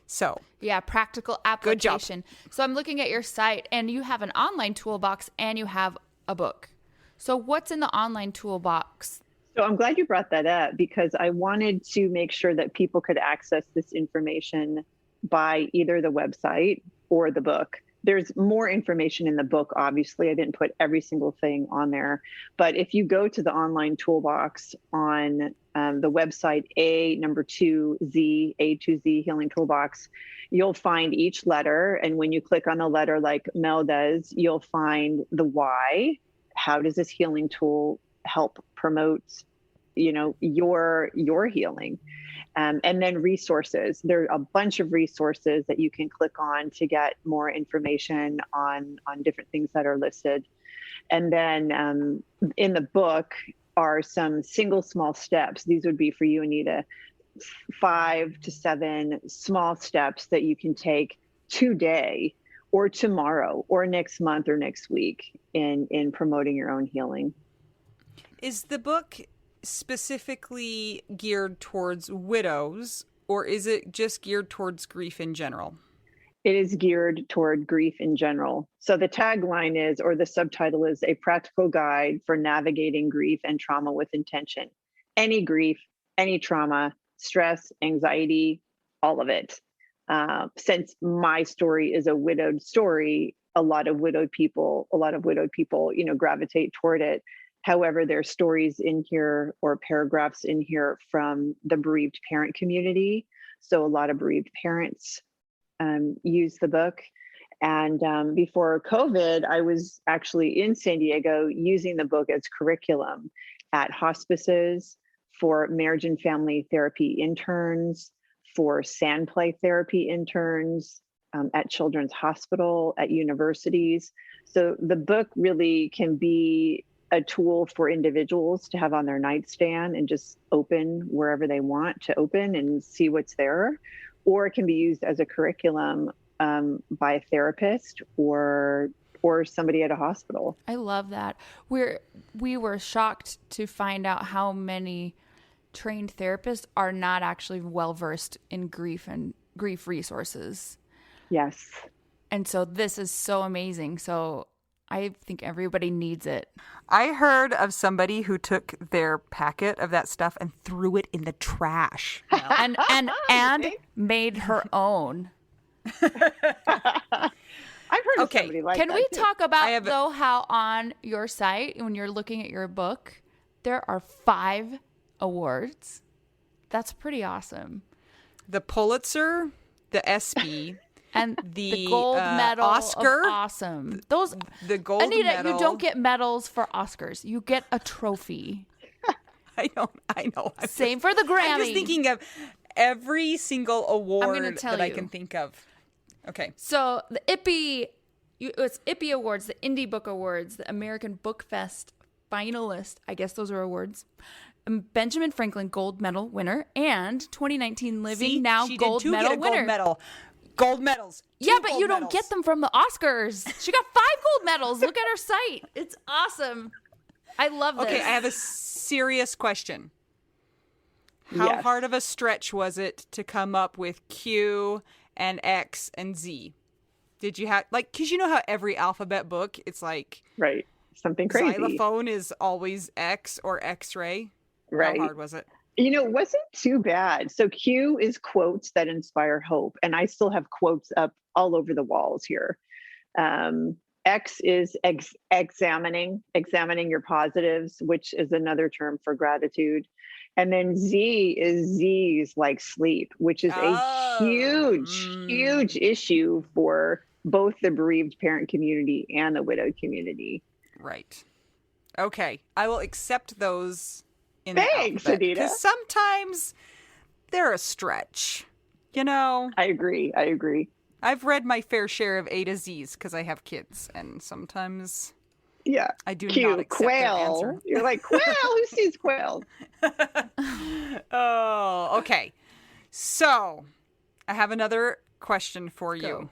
So, yeah, practical application. Good job. So I'm looking at your site and you have an online toolbox and you have a book. So what's in the online toolbox? So I'm glad you brought that up because I wanted to make sure that people could access this information by either the website or the book. There's more information in the book, obviously. I didn't put every single thing on there. But if you go to the online toolbox on the website A2Z Healing Toolbox, you'll find each letter. And when you click on the letter like Mel does, you'll find the why. How does this healing tool help promote, your healing? And then resources. There are a bunch of resources that you can click on to get more information on different things that are listed. And then in the book are some single small steps. These would be for you, Anita, 5 to 7 small steps that you can take today or tomorrow or next month or next week in promoting your own healing. Is the book specifically geared towards widows, or is it just geared towards grief in general? It is geared toward grief in general. So the tagline is, or the subtitle is, a practical guide for navigating grief and trauma with intention. Any grief, any trauma, stress, anxiety, all of it. Since my story is a widowed story, a lot of widowed people, gravitate toward it. However, there's stories in here or paragraphs in here from the bereaved parent community. So a lot of bereaved parents use the book. And before COVID, I was actually in San Diego using the book as curriculum at hospices, for marriage and family therapy interns, for sand play therapy interns, at Children's Hospital, at universities. So the book really can be a tool for individuals to have on their nightstand and just open wherever they want to open and see what's there. Or it can be used as a curriculum by a therapist or somebody at a hospital. I love that. We were shocked to find out how many trained therapists are not actually well versed in grief and grief resources. Yes. And so this is so amazing. So I think everybody needs it. I heard of somebody who took their packet of that stuff and threw it in the trash. and made her own. I've heard of somebody like that. Can we too. talk about, though, how on your site, when you're looking at your book, there are 5 awards? That's pretty awesome. The Pulitzer, the ESPY, and the gold medal Oscar. Of awesome. Those the gold Anita, medal. You don't get medals for Oscars. You get a trophy. I know. Same for the Grammy. I'm just thinking of every single award that I can think of. Okay. So the it's IPPY Awards, the Indie Book Awards, the American Book Fest finalist. I guess those are awards. Benjamin Franklin Gold Medal winner and 2019 Living Now Gold Medal winner. Gold medals. Yeah, but you don't get them from the Oscars. She got 5 gold medals. Look at her site. It's awesome. I love this. Okay, I have a serious question. How hard of a stretch was it to come up with Q and X and Z? Did you have, because you know how every alphabet book, it's like... Right. Something crazy. Xylophone is always X or X-ray. Right. How hard was it? It wasn't too bad. So Q is quotes that inspire hope. And I still have quotes up all over the walls here. X is examining your positives, which is another term for gratitude. And then Z's like sleep, which is a huge issue for both the bereaved parent community and the widowed community. Right. Okay. I will accept those. Thanks, Anita. Because sometimes they're a stretch, I agree. I've read my fair share of A2Zs because I have kids, and sometimes I do not accept their answer. You're like, quail? Who sees quail? Oh, okay. So, I have another question for you.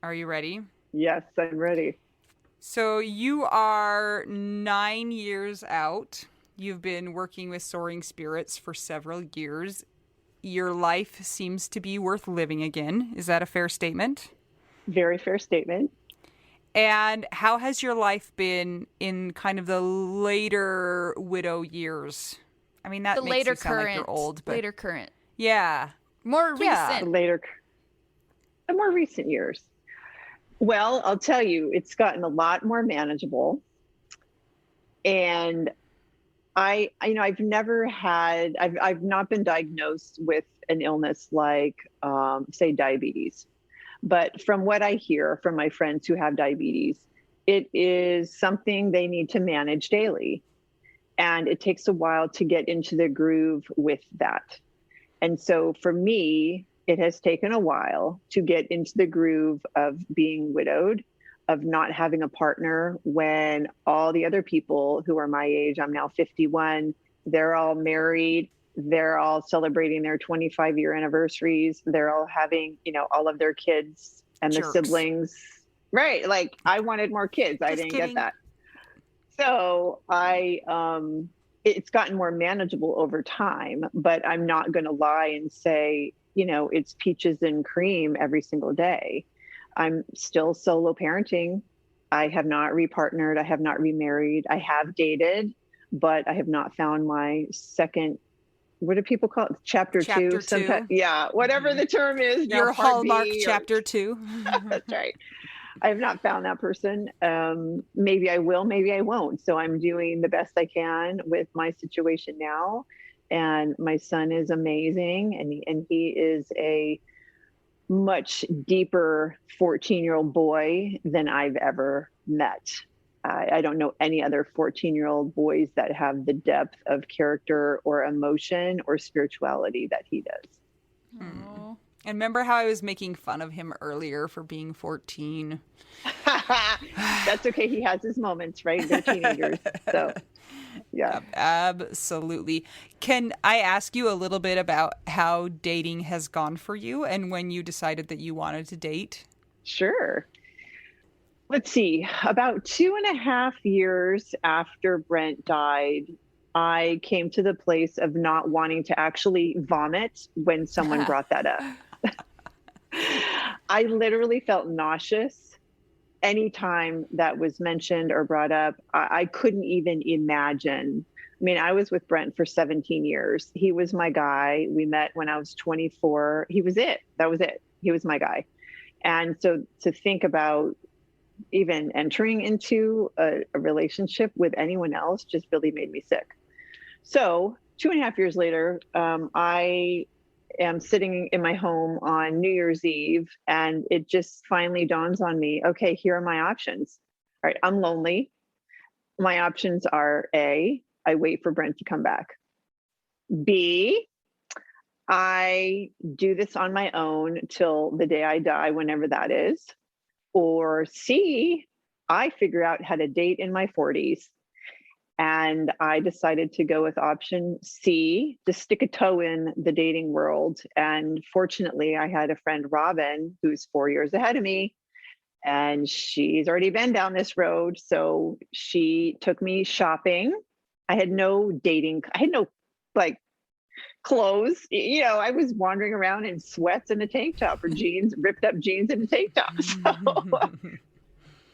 Are you ready? Yes, I'm ready. So, you are 9 years out. You've been working with Soaring Spirits for several years. Your life seems to be worth living again. Is that a fair statement? Very fair statement. And how has your life been in kind of the later widow years? I mean, that makes you sound like you're old, but later current. Yeah. More recent. The more recent years. Well, I'll tell you, it's gotten a lot more manageable. And I've not been diagnosed with an illness like, say, diabetes. But from what I hear from my friends who have diabetes, it is something they need to manage daily. And it takes a while to get into the groove with that. And so for me, it has taken a while to get into the groove of being widowed, of not having a partner when all the other people who are my age, I'm now 51, they're all married, they're all celebrating their 25-year anniversaries, they're all having, all of their kids and the siblings. Right. Like I wanted more kids. I didn't get that. So it's gotten more manageable over time, but I'm not going to lie and say, it's peaches and cream every single day. I'm still solo parenting. I have not repartnered. I have not remarried. I have dated, but I have not found my second, what do people call it? Chapter two. Sometimes, yeah, whatever the term is. Your Hallmark chapter 2. That's right. I have not found that person. Maybe I will, maybe I won't. So I'm doing the best I can with my situation now. And my son is amazing. And he is a much deeper 14-year-old boy than I've ever met. I don't know any other 14-year-old boys that have the depth of character or emotion or spirituality that he does. Oh. And remember how I was making fun of him earlier for being 14? That's okay. He has his moments, right? They're teenagers. So, yeah. Absolutely. Can I ask you a little bit about how dating has gone for you and when you decided that you wanted to date? Sure. Let's see. About 2.5 years after Brent died, I came to the place of not wanting to actually vomit when someone brought that up. I literally felt nauseous anytime that was mentioned or brought up. I couldn't even imagine. I mean, I was with Brent for 17 years. He was my guy. We met when I was 24. He was it. That was it. He was my guy. And so to think about even entering into a relationship with anyone else just really made me sick. So 2.5 years later, I am sitting in my home on New Year's Eve, and it just finally dawns on me, okay, here are my options. All right, I'm lonely. My options are A, I wait for Brent to come back. B, I do this on my own till the day I die, whenever that is. Or C, I figure out how to date in my 40s. And I decided to go with option C, to stick a toe in the dating world. And fortunately, I had a friend, Robin, who's 4 years ahead of me, and she's already been down this road. So she took me shopping. I had no dating. I had no clothes. I was wandering around in sweats and a tank top, or jeans, ripped up jeans and a tank top. So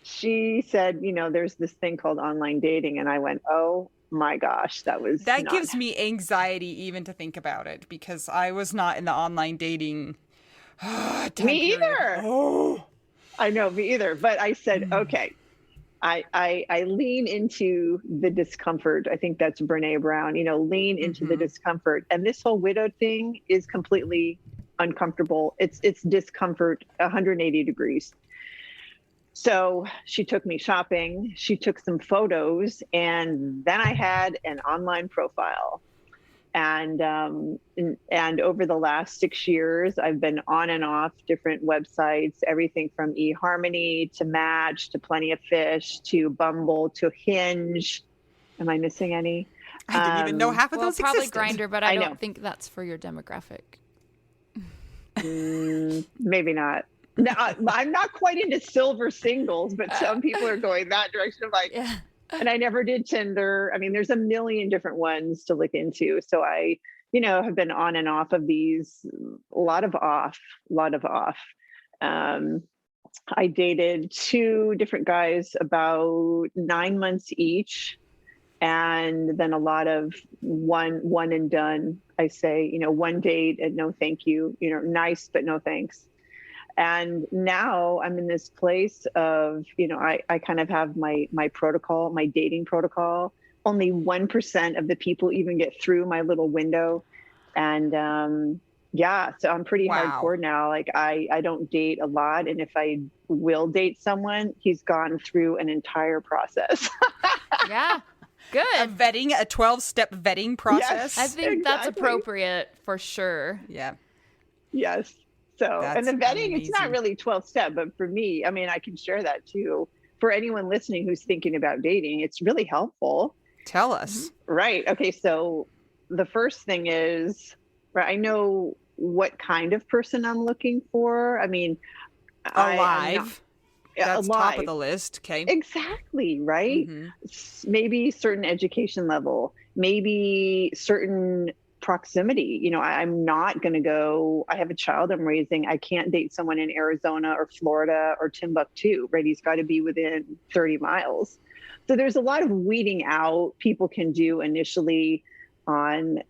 she said, there's this thing called online dating. And I went, oh my gosh, that gives me anxiety even to think about it, because I was not in the online dating. Me either. Oh, I know, me either. But I said, okay, I lean into the discomfort. I think that's Brene Brown, lean into the discomfort. And this whole widowed thing is completely uncomfortable. It's discomfort 180 degrees. So she took me shopping. She took some photos, and then I had an online profile. And over the last 6 years, I've been on and off different websites, everything from eHarmony to Match to Plenty of Fish to Bumble to Hinge. Am I missing any? I didn't even know half of Well, those probably existed. Grinder, but I I know. don't think that's for your demographic. Maybe not. No, I'm not quite into silver singles, but some people are going that direction. I'm like, Yeah. and I never did Tinder. I mean, there's a million different ones to look into. So I, have been on and off of these, a lot of off. I dated 2 different guys about 9 months each. And then a lot of one and done. I say, one date and no thank you, nice, but no thanks. And now I'm in this place of, I kind of have my protocol, my dating protocol. Only 1% of the people even get through my little window. And so I'm pretty hardcore now. Like I don't date a lot. And if I will date someone, he's gone through an entire process. Yeah. Good. A 12-step vetting process. Yes. I think that's Exactly. appropriate for sure. Yeah. Yes. So, That's and the vetting, it's not amazing. really 12 step, but for me, I mean, I can share that too. For anyone listening who's thinking about dating, it's really helpful. Tell us. Right. Okay. So the first thing is, right, I know what kind of person I'm looking for. I mean, Alive. That's alive. top of the list. Okay. Exactly. Right. Mhm. Maybe certain education level, maybe certain proximity. I'm not going to go, I have a child I'm raising. I can't date someone in Arizona or Florida or Timbuktu, right? He's got to be within 30 miles. So there's a lot of weeding out people can do initially on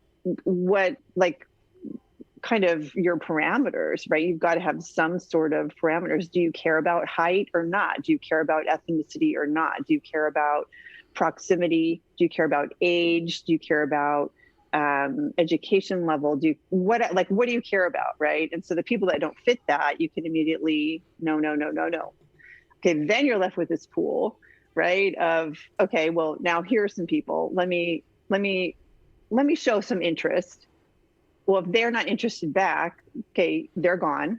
what, like, kind of your parameters, right? You've got to have some sort of parameters. Do you care about height or not? Do you care about ethnicity or not? Do you care about proximity? Do you care about age? Do you care about education level? What do you care about, right? And so the people that don't fit that, you can immediately no. Okay, then you're left with this pool, right? Of, okay, well, now here are some people. Let me show some interest. Well, if they're not interested back, okay, they're gone.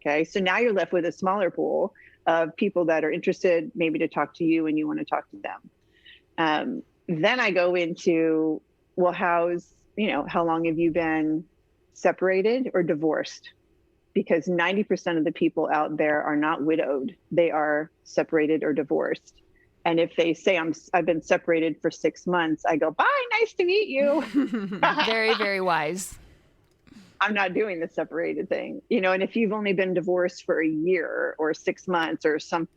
Okay, so now you're left with a smaller pool of people that are interested maybe to talk to you and you want to talk to them. Then I go into, well, how long have you been separated or divorced? Because 90% of the people out there are not widowed. They are separated or divorced. And if they say I've been separated for 6 months, I go, bye, nice to meet you. Very, very wise. I'm not doing the separated thing, and if you've only been divorced for a year or 6 months or some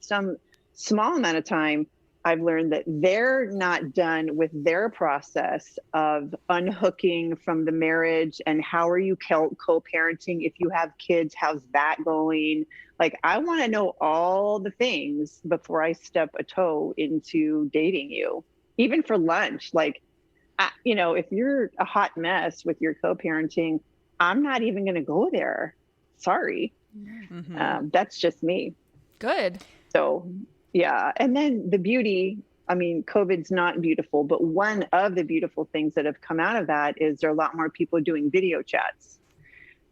small amount of time, I've learned that they're not done with their process of unhooking from the marriage and how are you co-parenting? If you have kids, how's that going? Like, I want to know all the things before I step a toe into dating you, even for lunch. Like, if you're a hot mess with your co-parenting, I'm not even going to go there. Sorry. That's just me. Good. So, yeah. And then the beauty, I mean, COVID's not beautiful, but one of the beautiful things that have come out of that is there are a lot more people doing video chats.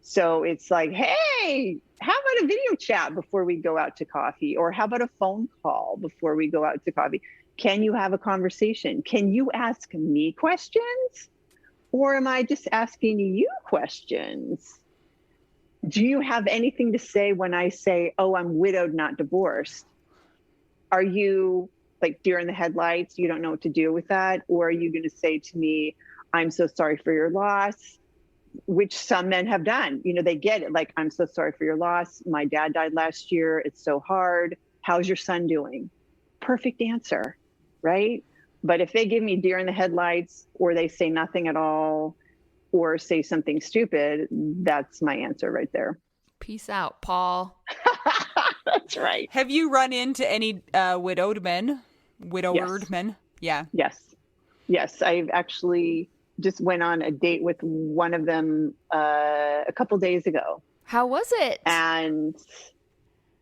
So it's like, hey, how about a video chat before we go out to coffee? Or how about a phone call before we go out to coffee? Can you have a conversation? Can you ask me questions? Or am I just asking you questions? Do you have anything to say when I say, oh, I'm widowed, not divorced? Are you like deer in the headlights? You don't know what to do with that? Or are you going to say to me, I'm so sorry for your loss, which some men have done. They get it. Like, I'm so sorry for your loss. My dad died last year. It's so hard. How's your son doing? Perfect answer, right? But if they give me deer in the headlights or they say nothing at all or say something stupid, that's my answer right there. Peace out, Paul. That's right. Have you run into any widowered men? Yeah. Yes. I've actually just went on a date with one of them a couple days ago. How was it? And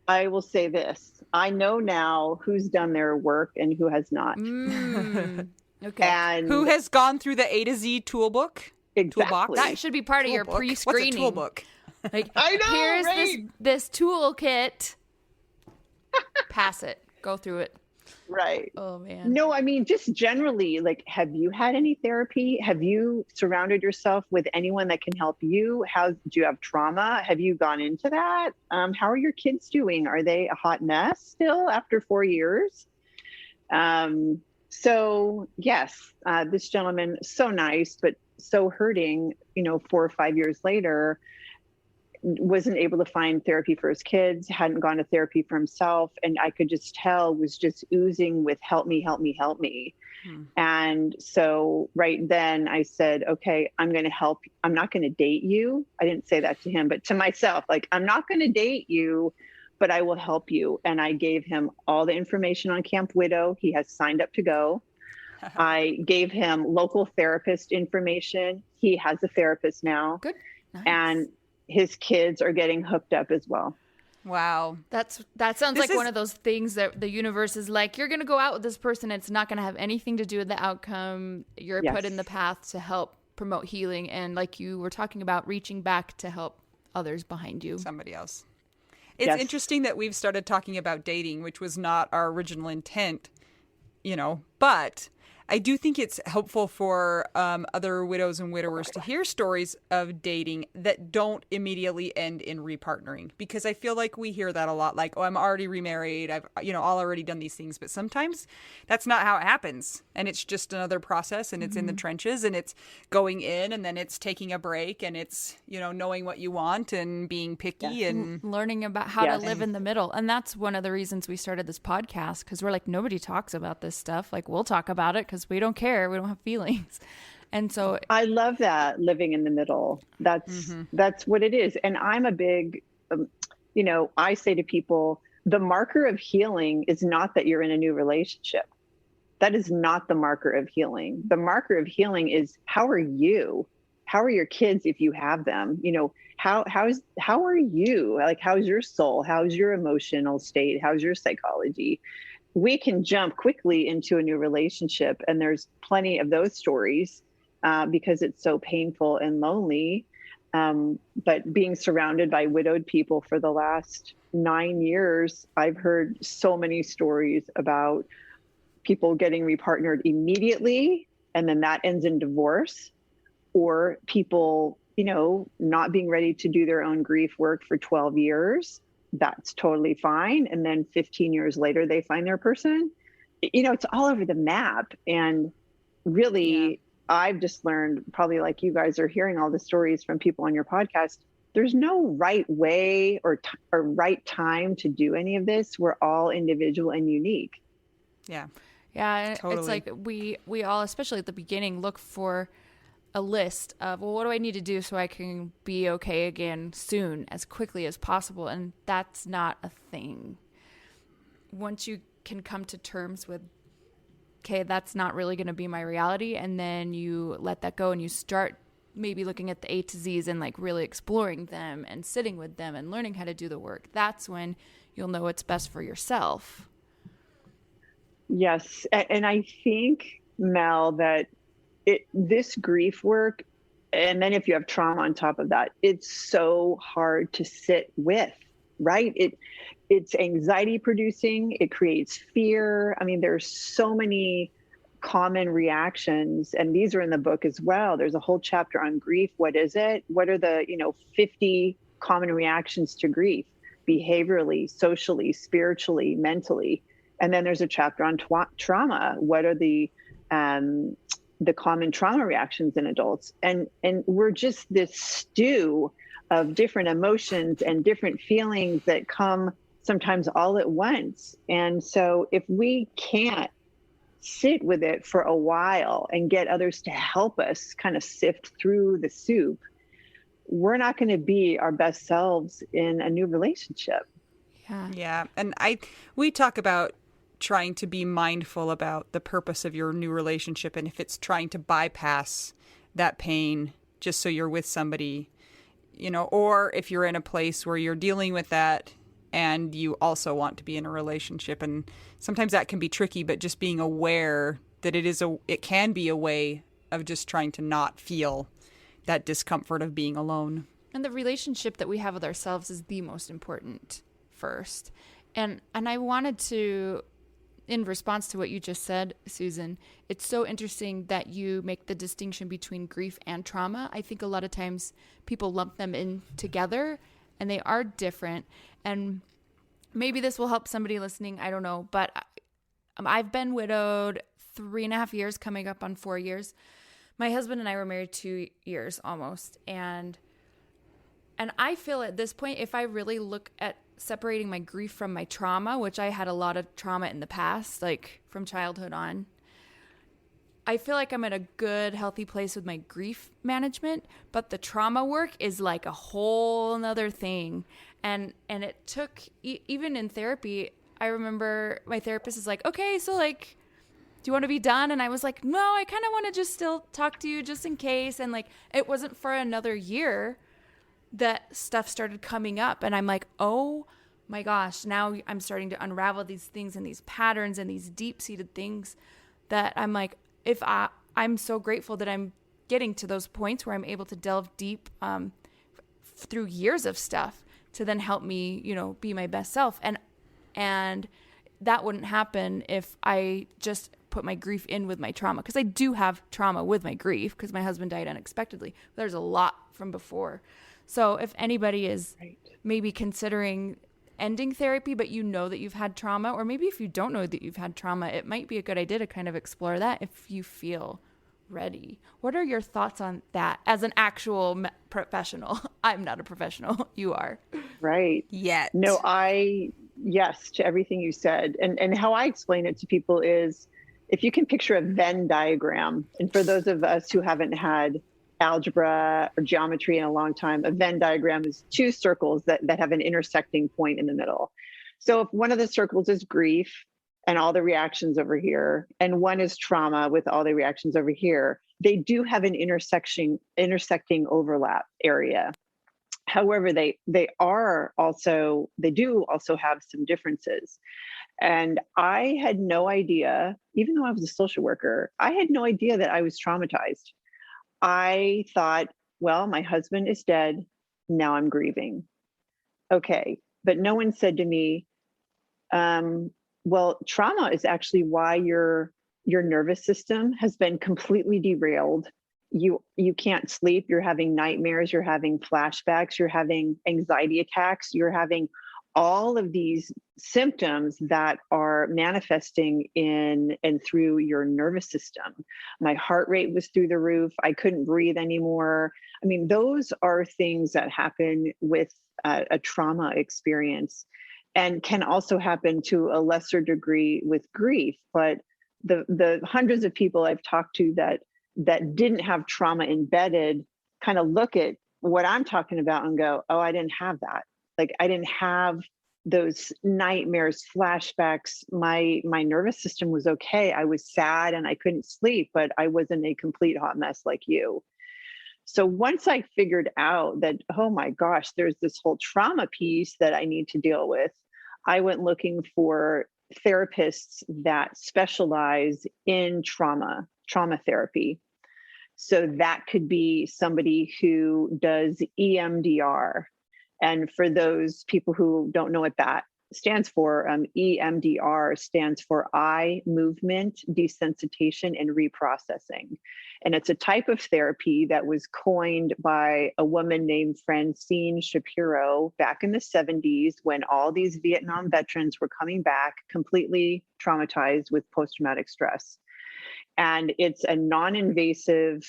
I will say this. I know now who's done their work and who has not. Okay. And Who has gone through the A to Z toolbook? Exactly. That should be part of your Toolbook. pre-screening. What's a toolbook? Like, I know, here's right? this toolkit. Pass it. Go through it. Right. Oh man. No, I mean, just generally, like, have you had any therapy? Have you surrounded yourself with anyone that can help you? Do you have trauma? Have you gone into that? How are your kids doing? Are they a hot mess still after 4 years? So yes, this gentleman, so nice, but so hurting, 4 or 5 years later, wasn't able to find therapy for his kids, hadn't gone to therapy for himself. And I could just tell was just oozing with help me, help me, help me. And so right then I said, okay, I'm going to help. I'm not going to date you. I didn't say that to him, but to myself, like, I'm not going to date you, but I will help you. And I gave him all the information on Camp Widow. He has signed up to go. I gave him local therapist information. He has a therapist now. Good. Nice. And his kids are getting hooked up as well. Wow. That sounds like one of those things that the universe is like, you're going to go out with this person. It's not going to have anything to do with the outcome. You're put in the path to help promote healing. And like you were talking about, reaching back to help others behind you. Somebody else. It's interesting that we've started talking about dating, which was not our original intent, but I do think it's helpful for other widows and widowers to hear stories of dating that don't immediately end in repartnering, because I feel like we hear that a lot, like, oh, I'm already remarried, I've already done these things, but sometimes that's not how it happens, and it's just another process, and it's in the trenches, and it's going in, and then it's taking a break, and it's knowing what you want and being picky and learning about how to live in the middle. And that's one of the reasons we started this podcast, because we're like, nobody talks about this stuff. Like, we'll talk about it because we don't care. We don't have feelings. And so I love that, living in the middle. That's what it is. And I'm a big, I say to people, the marker of healing is not that you're in a new relationship. That is not the marker of healing. The marker of healing is, how are you? How are your kids if you have them? How are you? Like, how's your soul? How's your emotional state? How's your psychology? We can jump quickly into a new relationship, and there's plenty of those stories because it's so painful and lonely. But being surrounded by widowed people for the last 9 years, I've heard so many stories about people getting repartnered immediately, and then that ends in divorce, or people, not being ready to do their own grief work for 12 years. That's totally fine. And then 15 years later, they find their person. It's all over the map. And really, I've just learned, probably like you guys are hearing all the stories from people on your podcast, there's no right way or right time to do any of this. We're all individual and unique. Yeah. Yeah. Totally. It's like we all, especially at the beginning, look for a list of, well, what do I need to do so I can be okay again soon, as quickly as possible? And that's not a thing. Once you can come to terms with, okay, that's not really going to be my reality, and then you let that go and you start maybe looking at the A to Z's and like really exploring them and sitting with them and learning how to do the work, that's when you'll know what's best for yourself. Yes. And I think, Mel, that this grief work, and then if you have trauma on top of that, it's so hard to sit with, right? It's anxiety producing. It creates fear. I mean, there's so many common reactions, and these are in the book as well. There's a whole chapter on grief. What is it? What are the 50 common reactions to grief, behaviorally, socially, spiritually, mentally? And then there's a chapter on trauma. What are the common trauma reactions in adults? And we're just this stew of different emotions and different feelings that come sometimes all at once. And so if we can't sit with it for a while and get others to help us kind of sift through the soup, we're not going to be our best selves in a new relationship. Yeah. And we talk about trying to be mindful about the purpose of your new relationship, and if it's trying to bypass that pain just so you're with somebody, or if you're in a place where you're dealing with that and you also want to be in a relationship. And sometimes that can be tricky, but just being aware that it can be a way of just trying to not feel that discomfort of being alone. And the relationship that we have with ourselves is the most important first. And I wanted to, in response to what you just said, Susan, it's so interesting that you make the distinction between grief and trauma. I think a lot of times people lump them in together, and they are different. And maybe this will help somebody listening. I don't know. But I've been widowed 3.5 years, coming up on 4 years. My husband and I were married 2 years almost. And I feel at this point, if I really look at separating my grief from my trauma, which I had a lot of trauma in the past, like from childhood on, I feel like I'm at a good, healthy place with my grief management, but the trauma work is like a whole nother thing. And it took, even in therapy, I remember my therapist is like, okay, so like, do you want to be done? And I was like, no, I kind of want to just still talk to you just in case. And like, it wasn't for another year that stuff started coming up. And I'm like, oh my gosh, now I'm starting to unravel these things and these patterns and these deep-seated things that I'm like, I'm so grateful that I'm getting to those points where I'm able to delve deep through years of stuff to then help me, be my best self. And that wouldn't happen if I just put my grief in with my trauma, because I do have trauma with my grief because my husband died unexpectedly. There's a lot from before. So if anybody is maybe considering ending therapy, but you know that you've had trauma, or maybe if you don't know that you've had trauma, it might be a good idea to kind of explore that if you feel ready. What are your thoughts on that as an actual professional? I'm not a professional. You are. Right. Yet. No, yes to everything you said. And how I explain it to people is, if you can picture a Venn diagram, and for those of us who haven't had algebra or geometry in a long time, a Venn diagram is two circles that have an intersecting point in the middle. So if one of the circles is grief and all the reactions over here, and one is trauma with all the reactions over here, they do have an intersecting overlap area. However, they do also have some differences. And I had no idea, even though I was a social worker, I had no idea that I was traumatized. I thought, well, my husband is dead. Now I'm grieving. Okay. But no one said to me, well, trauma is actually why your nervous system has been completely derailed. You can't sleep. You're having nightmares. You're having flashbacks. You're having anxiety attacks. You're having all of these symptoms that are manifesting in and through your nervous system. My heart rate was through the roof. I couldn't breathe anymore. I mean, those are things that happen with a trauma experience, and can also happen to a lesser degree with grief. But the hundreds of people I've talked to that didn't have trauma embedded kind of look at what I'm talking about and go, oh, I didn't have that. Like, I didn't have those nightmares, flashbacks. My nervous system was okay. I was sad and I couldn't sleep, but I wasn't a complete hot mess like you. So once I figured out that, oh my gosh, there's this whole trauma piece that I need to deal with, I went looking for therapists that specialize in trauma therapy. So that could be somebody who does EMDR. And for those people who don't know what that stands for, EMDR stands for eye movement desensitization and reprocessing. And it's a type of therapy that was coined by a woman named Francine Shapiro back in the 70s, when all these Vietnam veterans were coming back completely traumatized with post-traumatic stress. And it's a non-invasive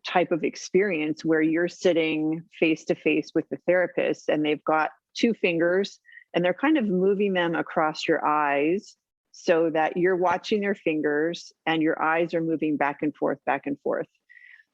type of experience where you're sitting face to face with the therapist, and they've got two fingers and they're kind of moving them across your eyes so that you're watching their fingers and your eyes are moving back and forth, back and forth.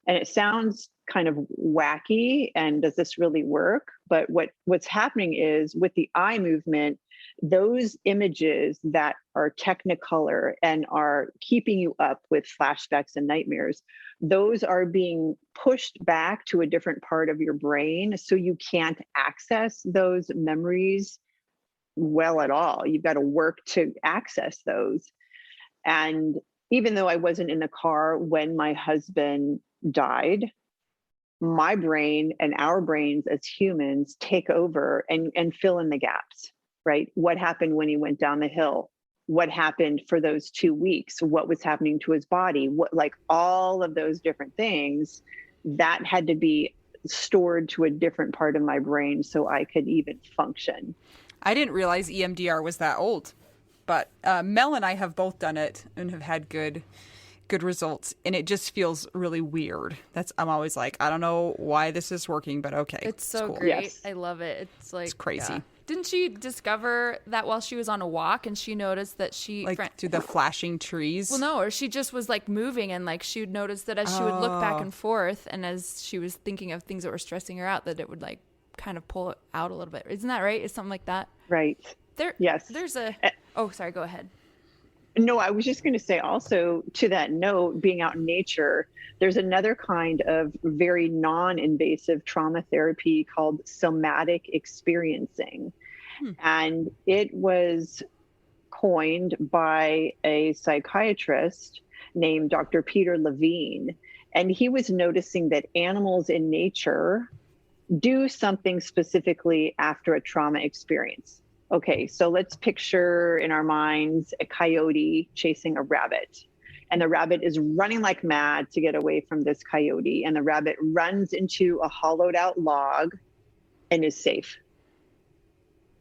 And it sounds kind of wacky, and does this really work? But what's happening is, with the eye movement, those images that are technicolor and are keeping you up with flashbacks and nightmares, those are being pushed back to a different part of your brain, so you can't access those memories well at all. You've got to work to access those. And even though I wasn't in the car when my husband died, my brain and our brains as humans take over and fill in the gaps, right? What happened when he went down the hill? What happened for those 2 weeks? What was happening to his body? What, like all of those different things that had to be stored to a different part of my brain so I could even function. I didn't realize EMDR was that old, but Mel and I have both done it and have had good results, and it just feels really weird. I'm always like, I don't know why this is working, but okay. It's so cool. great. Yes. I love it. It's like, it's crazy. Yeah. Didn't she discover that while she was on a walk and she noticed that she... through the flashing trees? Well, no, or she just was like moving and like she would notice that as she would look back and forth and as she was thinking of things that were stressing her out, that it would like kind of pull it out a little bit. Isn't that right? Is something like that? Right. Yes. There's a... Oh, sorry. Go ahead. No, I was just going to say also to that note, being out in nature, there's another kind of very non-invasive trauma therapy called somatic experiencing. And it was coined by a psychiatrist named Dr. Peter Levine. And he was noticing that animals in nature do something specifically after a trauma experience. Okay, so let's picture in our minds a coyote chasing a rabbit. And the rabbit is running like mad to get away from this coyote. And the rabbit runs into a hollowed out log and is safe.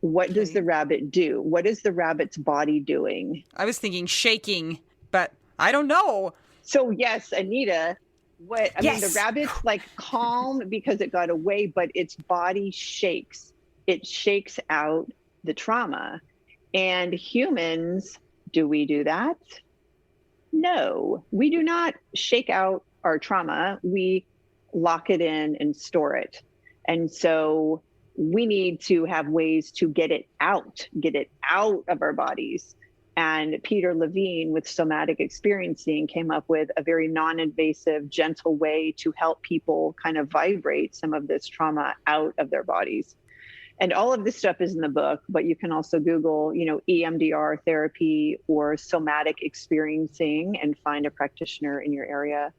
What does the rabbit do? What is the rabbit's body doing? I was thinking shaking, but I don't know. So yes, Anita, I mean, the rabbit's like calm because it got away, but its body shakes. It shakes out the trauma. And humans, do we do that? No, we do not shake out our trauma. We lock it in and store it. And so we need to have ways to get it out of our bodies. And Peter Levine with somatic experiencing came up with a very non-invasive, gentle way to help people kind of vibrate some of this trauma out of their bodies. And all of this stuff is in the book, but you can also Google, EMDR therapy or somatic experiencing and find a practitioner in your area.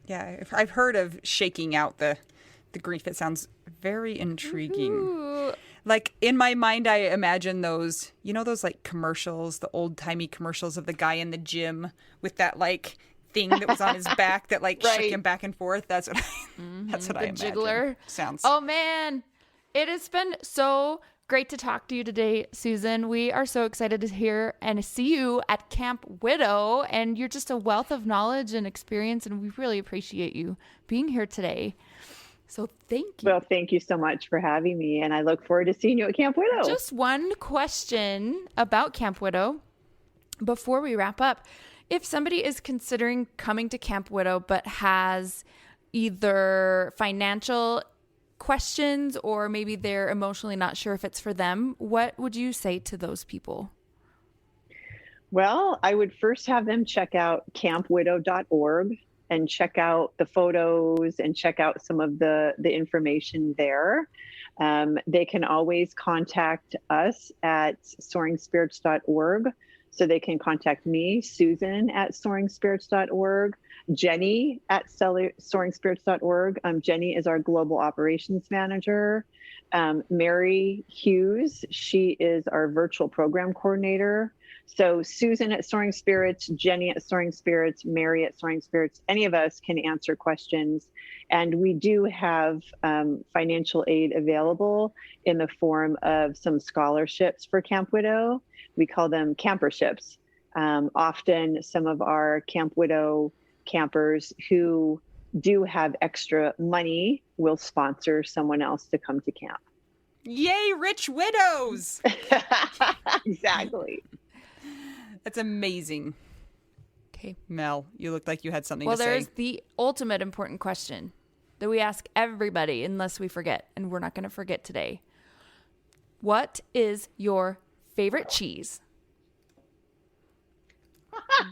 Yeah, I've heard of shaking out the grief. It sounds very intriguing. Ooh. Like in my mind, I imagine those, those like commercials, the old timey commercials of the guy in the gym with that like thing that was on his back that like shook him back and forth. That's what I imagine. Jiggler Sounds. Oh man, it has been so great to talk to you today, Susan. We are so excited to hear and see you at Camp Widow, and you're just a wealth of knowledge and experience, and we really appreciate you being here today. So thank you. Well, thank you so much for having me, and I look forward to seeing you at Camp Widow. Just one question about Camp Widow before we wrap up. If somebody is considering coming to Camp Widow but has either financial questions or maybe they're emotionally not sure if it's for them, what would you say to those people? Well, I would first have them check out campwidow.org and check out the photos and check out some of the information there. They can always contact us at soaringspirits.org. So they can contact me, Susan at soaringspirits.org, Jenny at soaringspirits.org. Jenny is our global operations manager. Mary Hughes, she is our virtual program coordinator. So Susan at Soaring Spirits, Jenny at Soaring Spirits, Mary at Soaring Spirits, any of us can answer questions. And we do have financial aid available in the form of some scholarships for Camp Widow. We call them camperships. Often some of our Camp Widow campers who do have extra money will sponsor someone else to come to camp. Yay, rich widows! Exactly. That's amazing. Okay. Mel, you look like you had something to say. Well, there's the ultimate important question that we ask everybody unless we forget, and we're not going to forget today. What is your favorite cheese?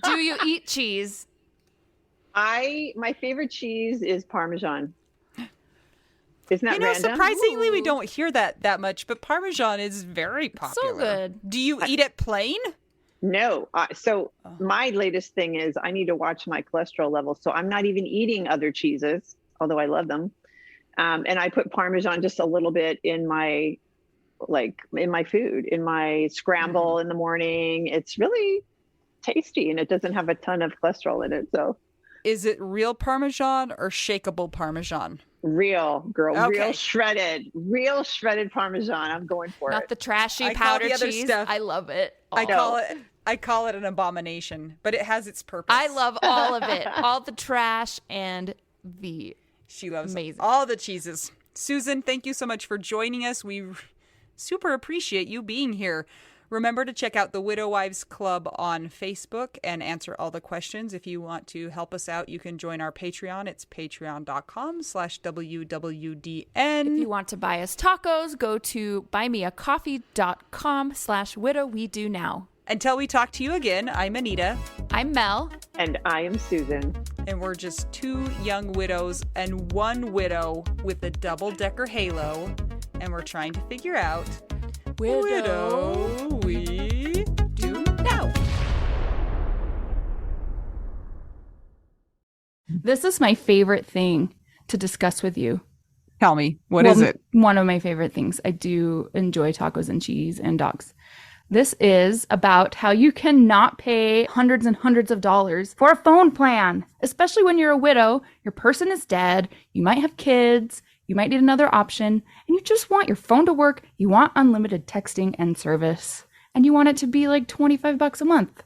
Do you eat cheese? My favorite cheese is Parmesan. Isn't that random? Surprisingly, we don't hear that much, but Parmesan is very popular. So good. Do you eat it plain? No. So my latest thing is I need to watch my cholesterol levels. So I'm not even eating other cheeses, although I love them. And I put Parmesan just a little bit in my food, in my scramble in the morning. It's really tasty and it doesn't have a ton of cholesterol in it. So is it real Parmesan or shakeable Parmesan? Real, girl. Okay. Real shredded Parmesan. I'm going for Not it. the trashy I call powder the other cheese. stuff- I love it. I call it an abomination, but it has its purpose. I love all of it. All the trash and the She loves amazing. all the cheeses. Susan, thank you so much for joining us. We super appreciate you being here. Remember to check out the Widow Wives Club on Facebook and answer all the questions. If you want to help us out, you can join our Patreon. It's patreon.com/WWDN. If you want to buy us tacos, go to buymeacoffee.com/widow we do now. Until we talk to you again, I'm Anita. I'm Mel. And I am Susan. And we're just two young widows and one widow with a double-decker halo. And we're trying to figure out widow we do now. This is my favorite thing to discuss with you. Tell me, what is it? One of my favorite things. I do enjoy tacos and cheese and dogs. This is about how you cannot pay hundreds and hundreds of dollars for a phone plan, especially when you're a widow, your person is dead, you might have kids, you might need another option, and you just want your phone to work, you want unlimited texting and service, and you want it to be like $25 a month.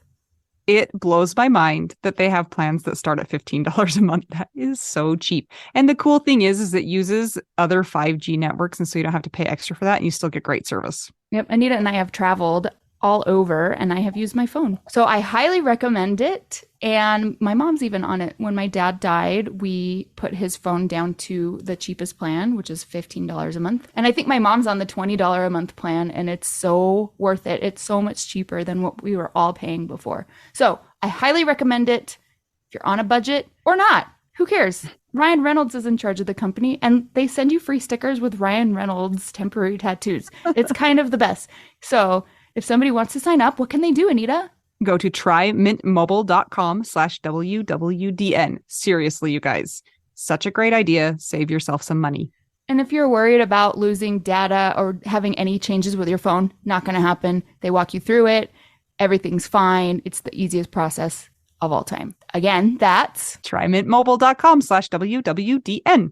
It blows my mind that they have plans that start at $15 a month. That is so cheap. And the cool thing is it uses other 5G networks, and so you don't have to pay extra for that, and you still get great service. Yep, Anita and I have traveled all over, and I have used my phone. So I highly recommend it, and my mom's even on it. When my dad died, we put his phone down to the cheapest plan, which is $15 a month. And I think my mom's on the $20 a month plan, and it's so worth it. It's so much cheaper than what we were all paying before. So I highly recommend it if you're on a budget or not. Who cares? Ryan Reynolds is in charge of the company, and they send you free stickers with Ryan Reynolds temporary tattoos. It's kind of the best. So if somebody wants to sign up, what can they do, Anita? Go to trymintmobile.com/WWDN. Seriously, you guys. Such a great idea. Save yourself some money. And if you're worried about losing data or having any changes with your phone, not going to happen. They walk you through it. Everything's fine. It's the easiest process of all time. Again, that's trymintmobile.com/WWDN.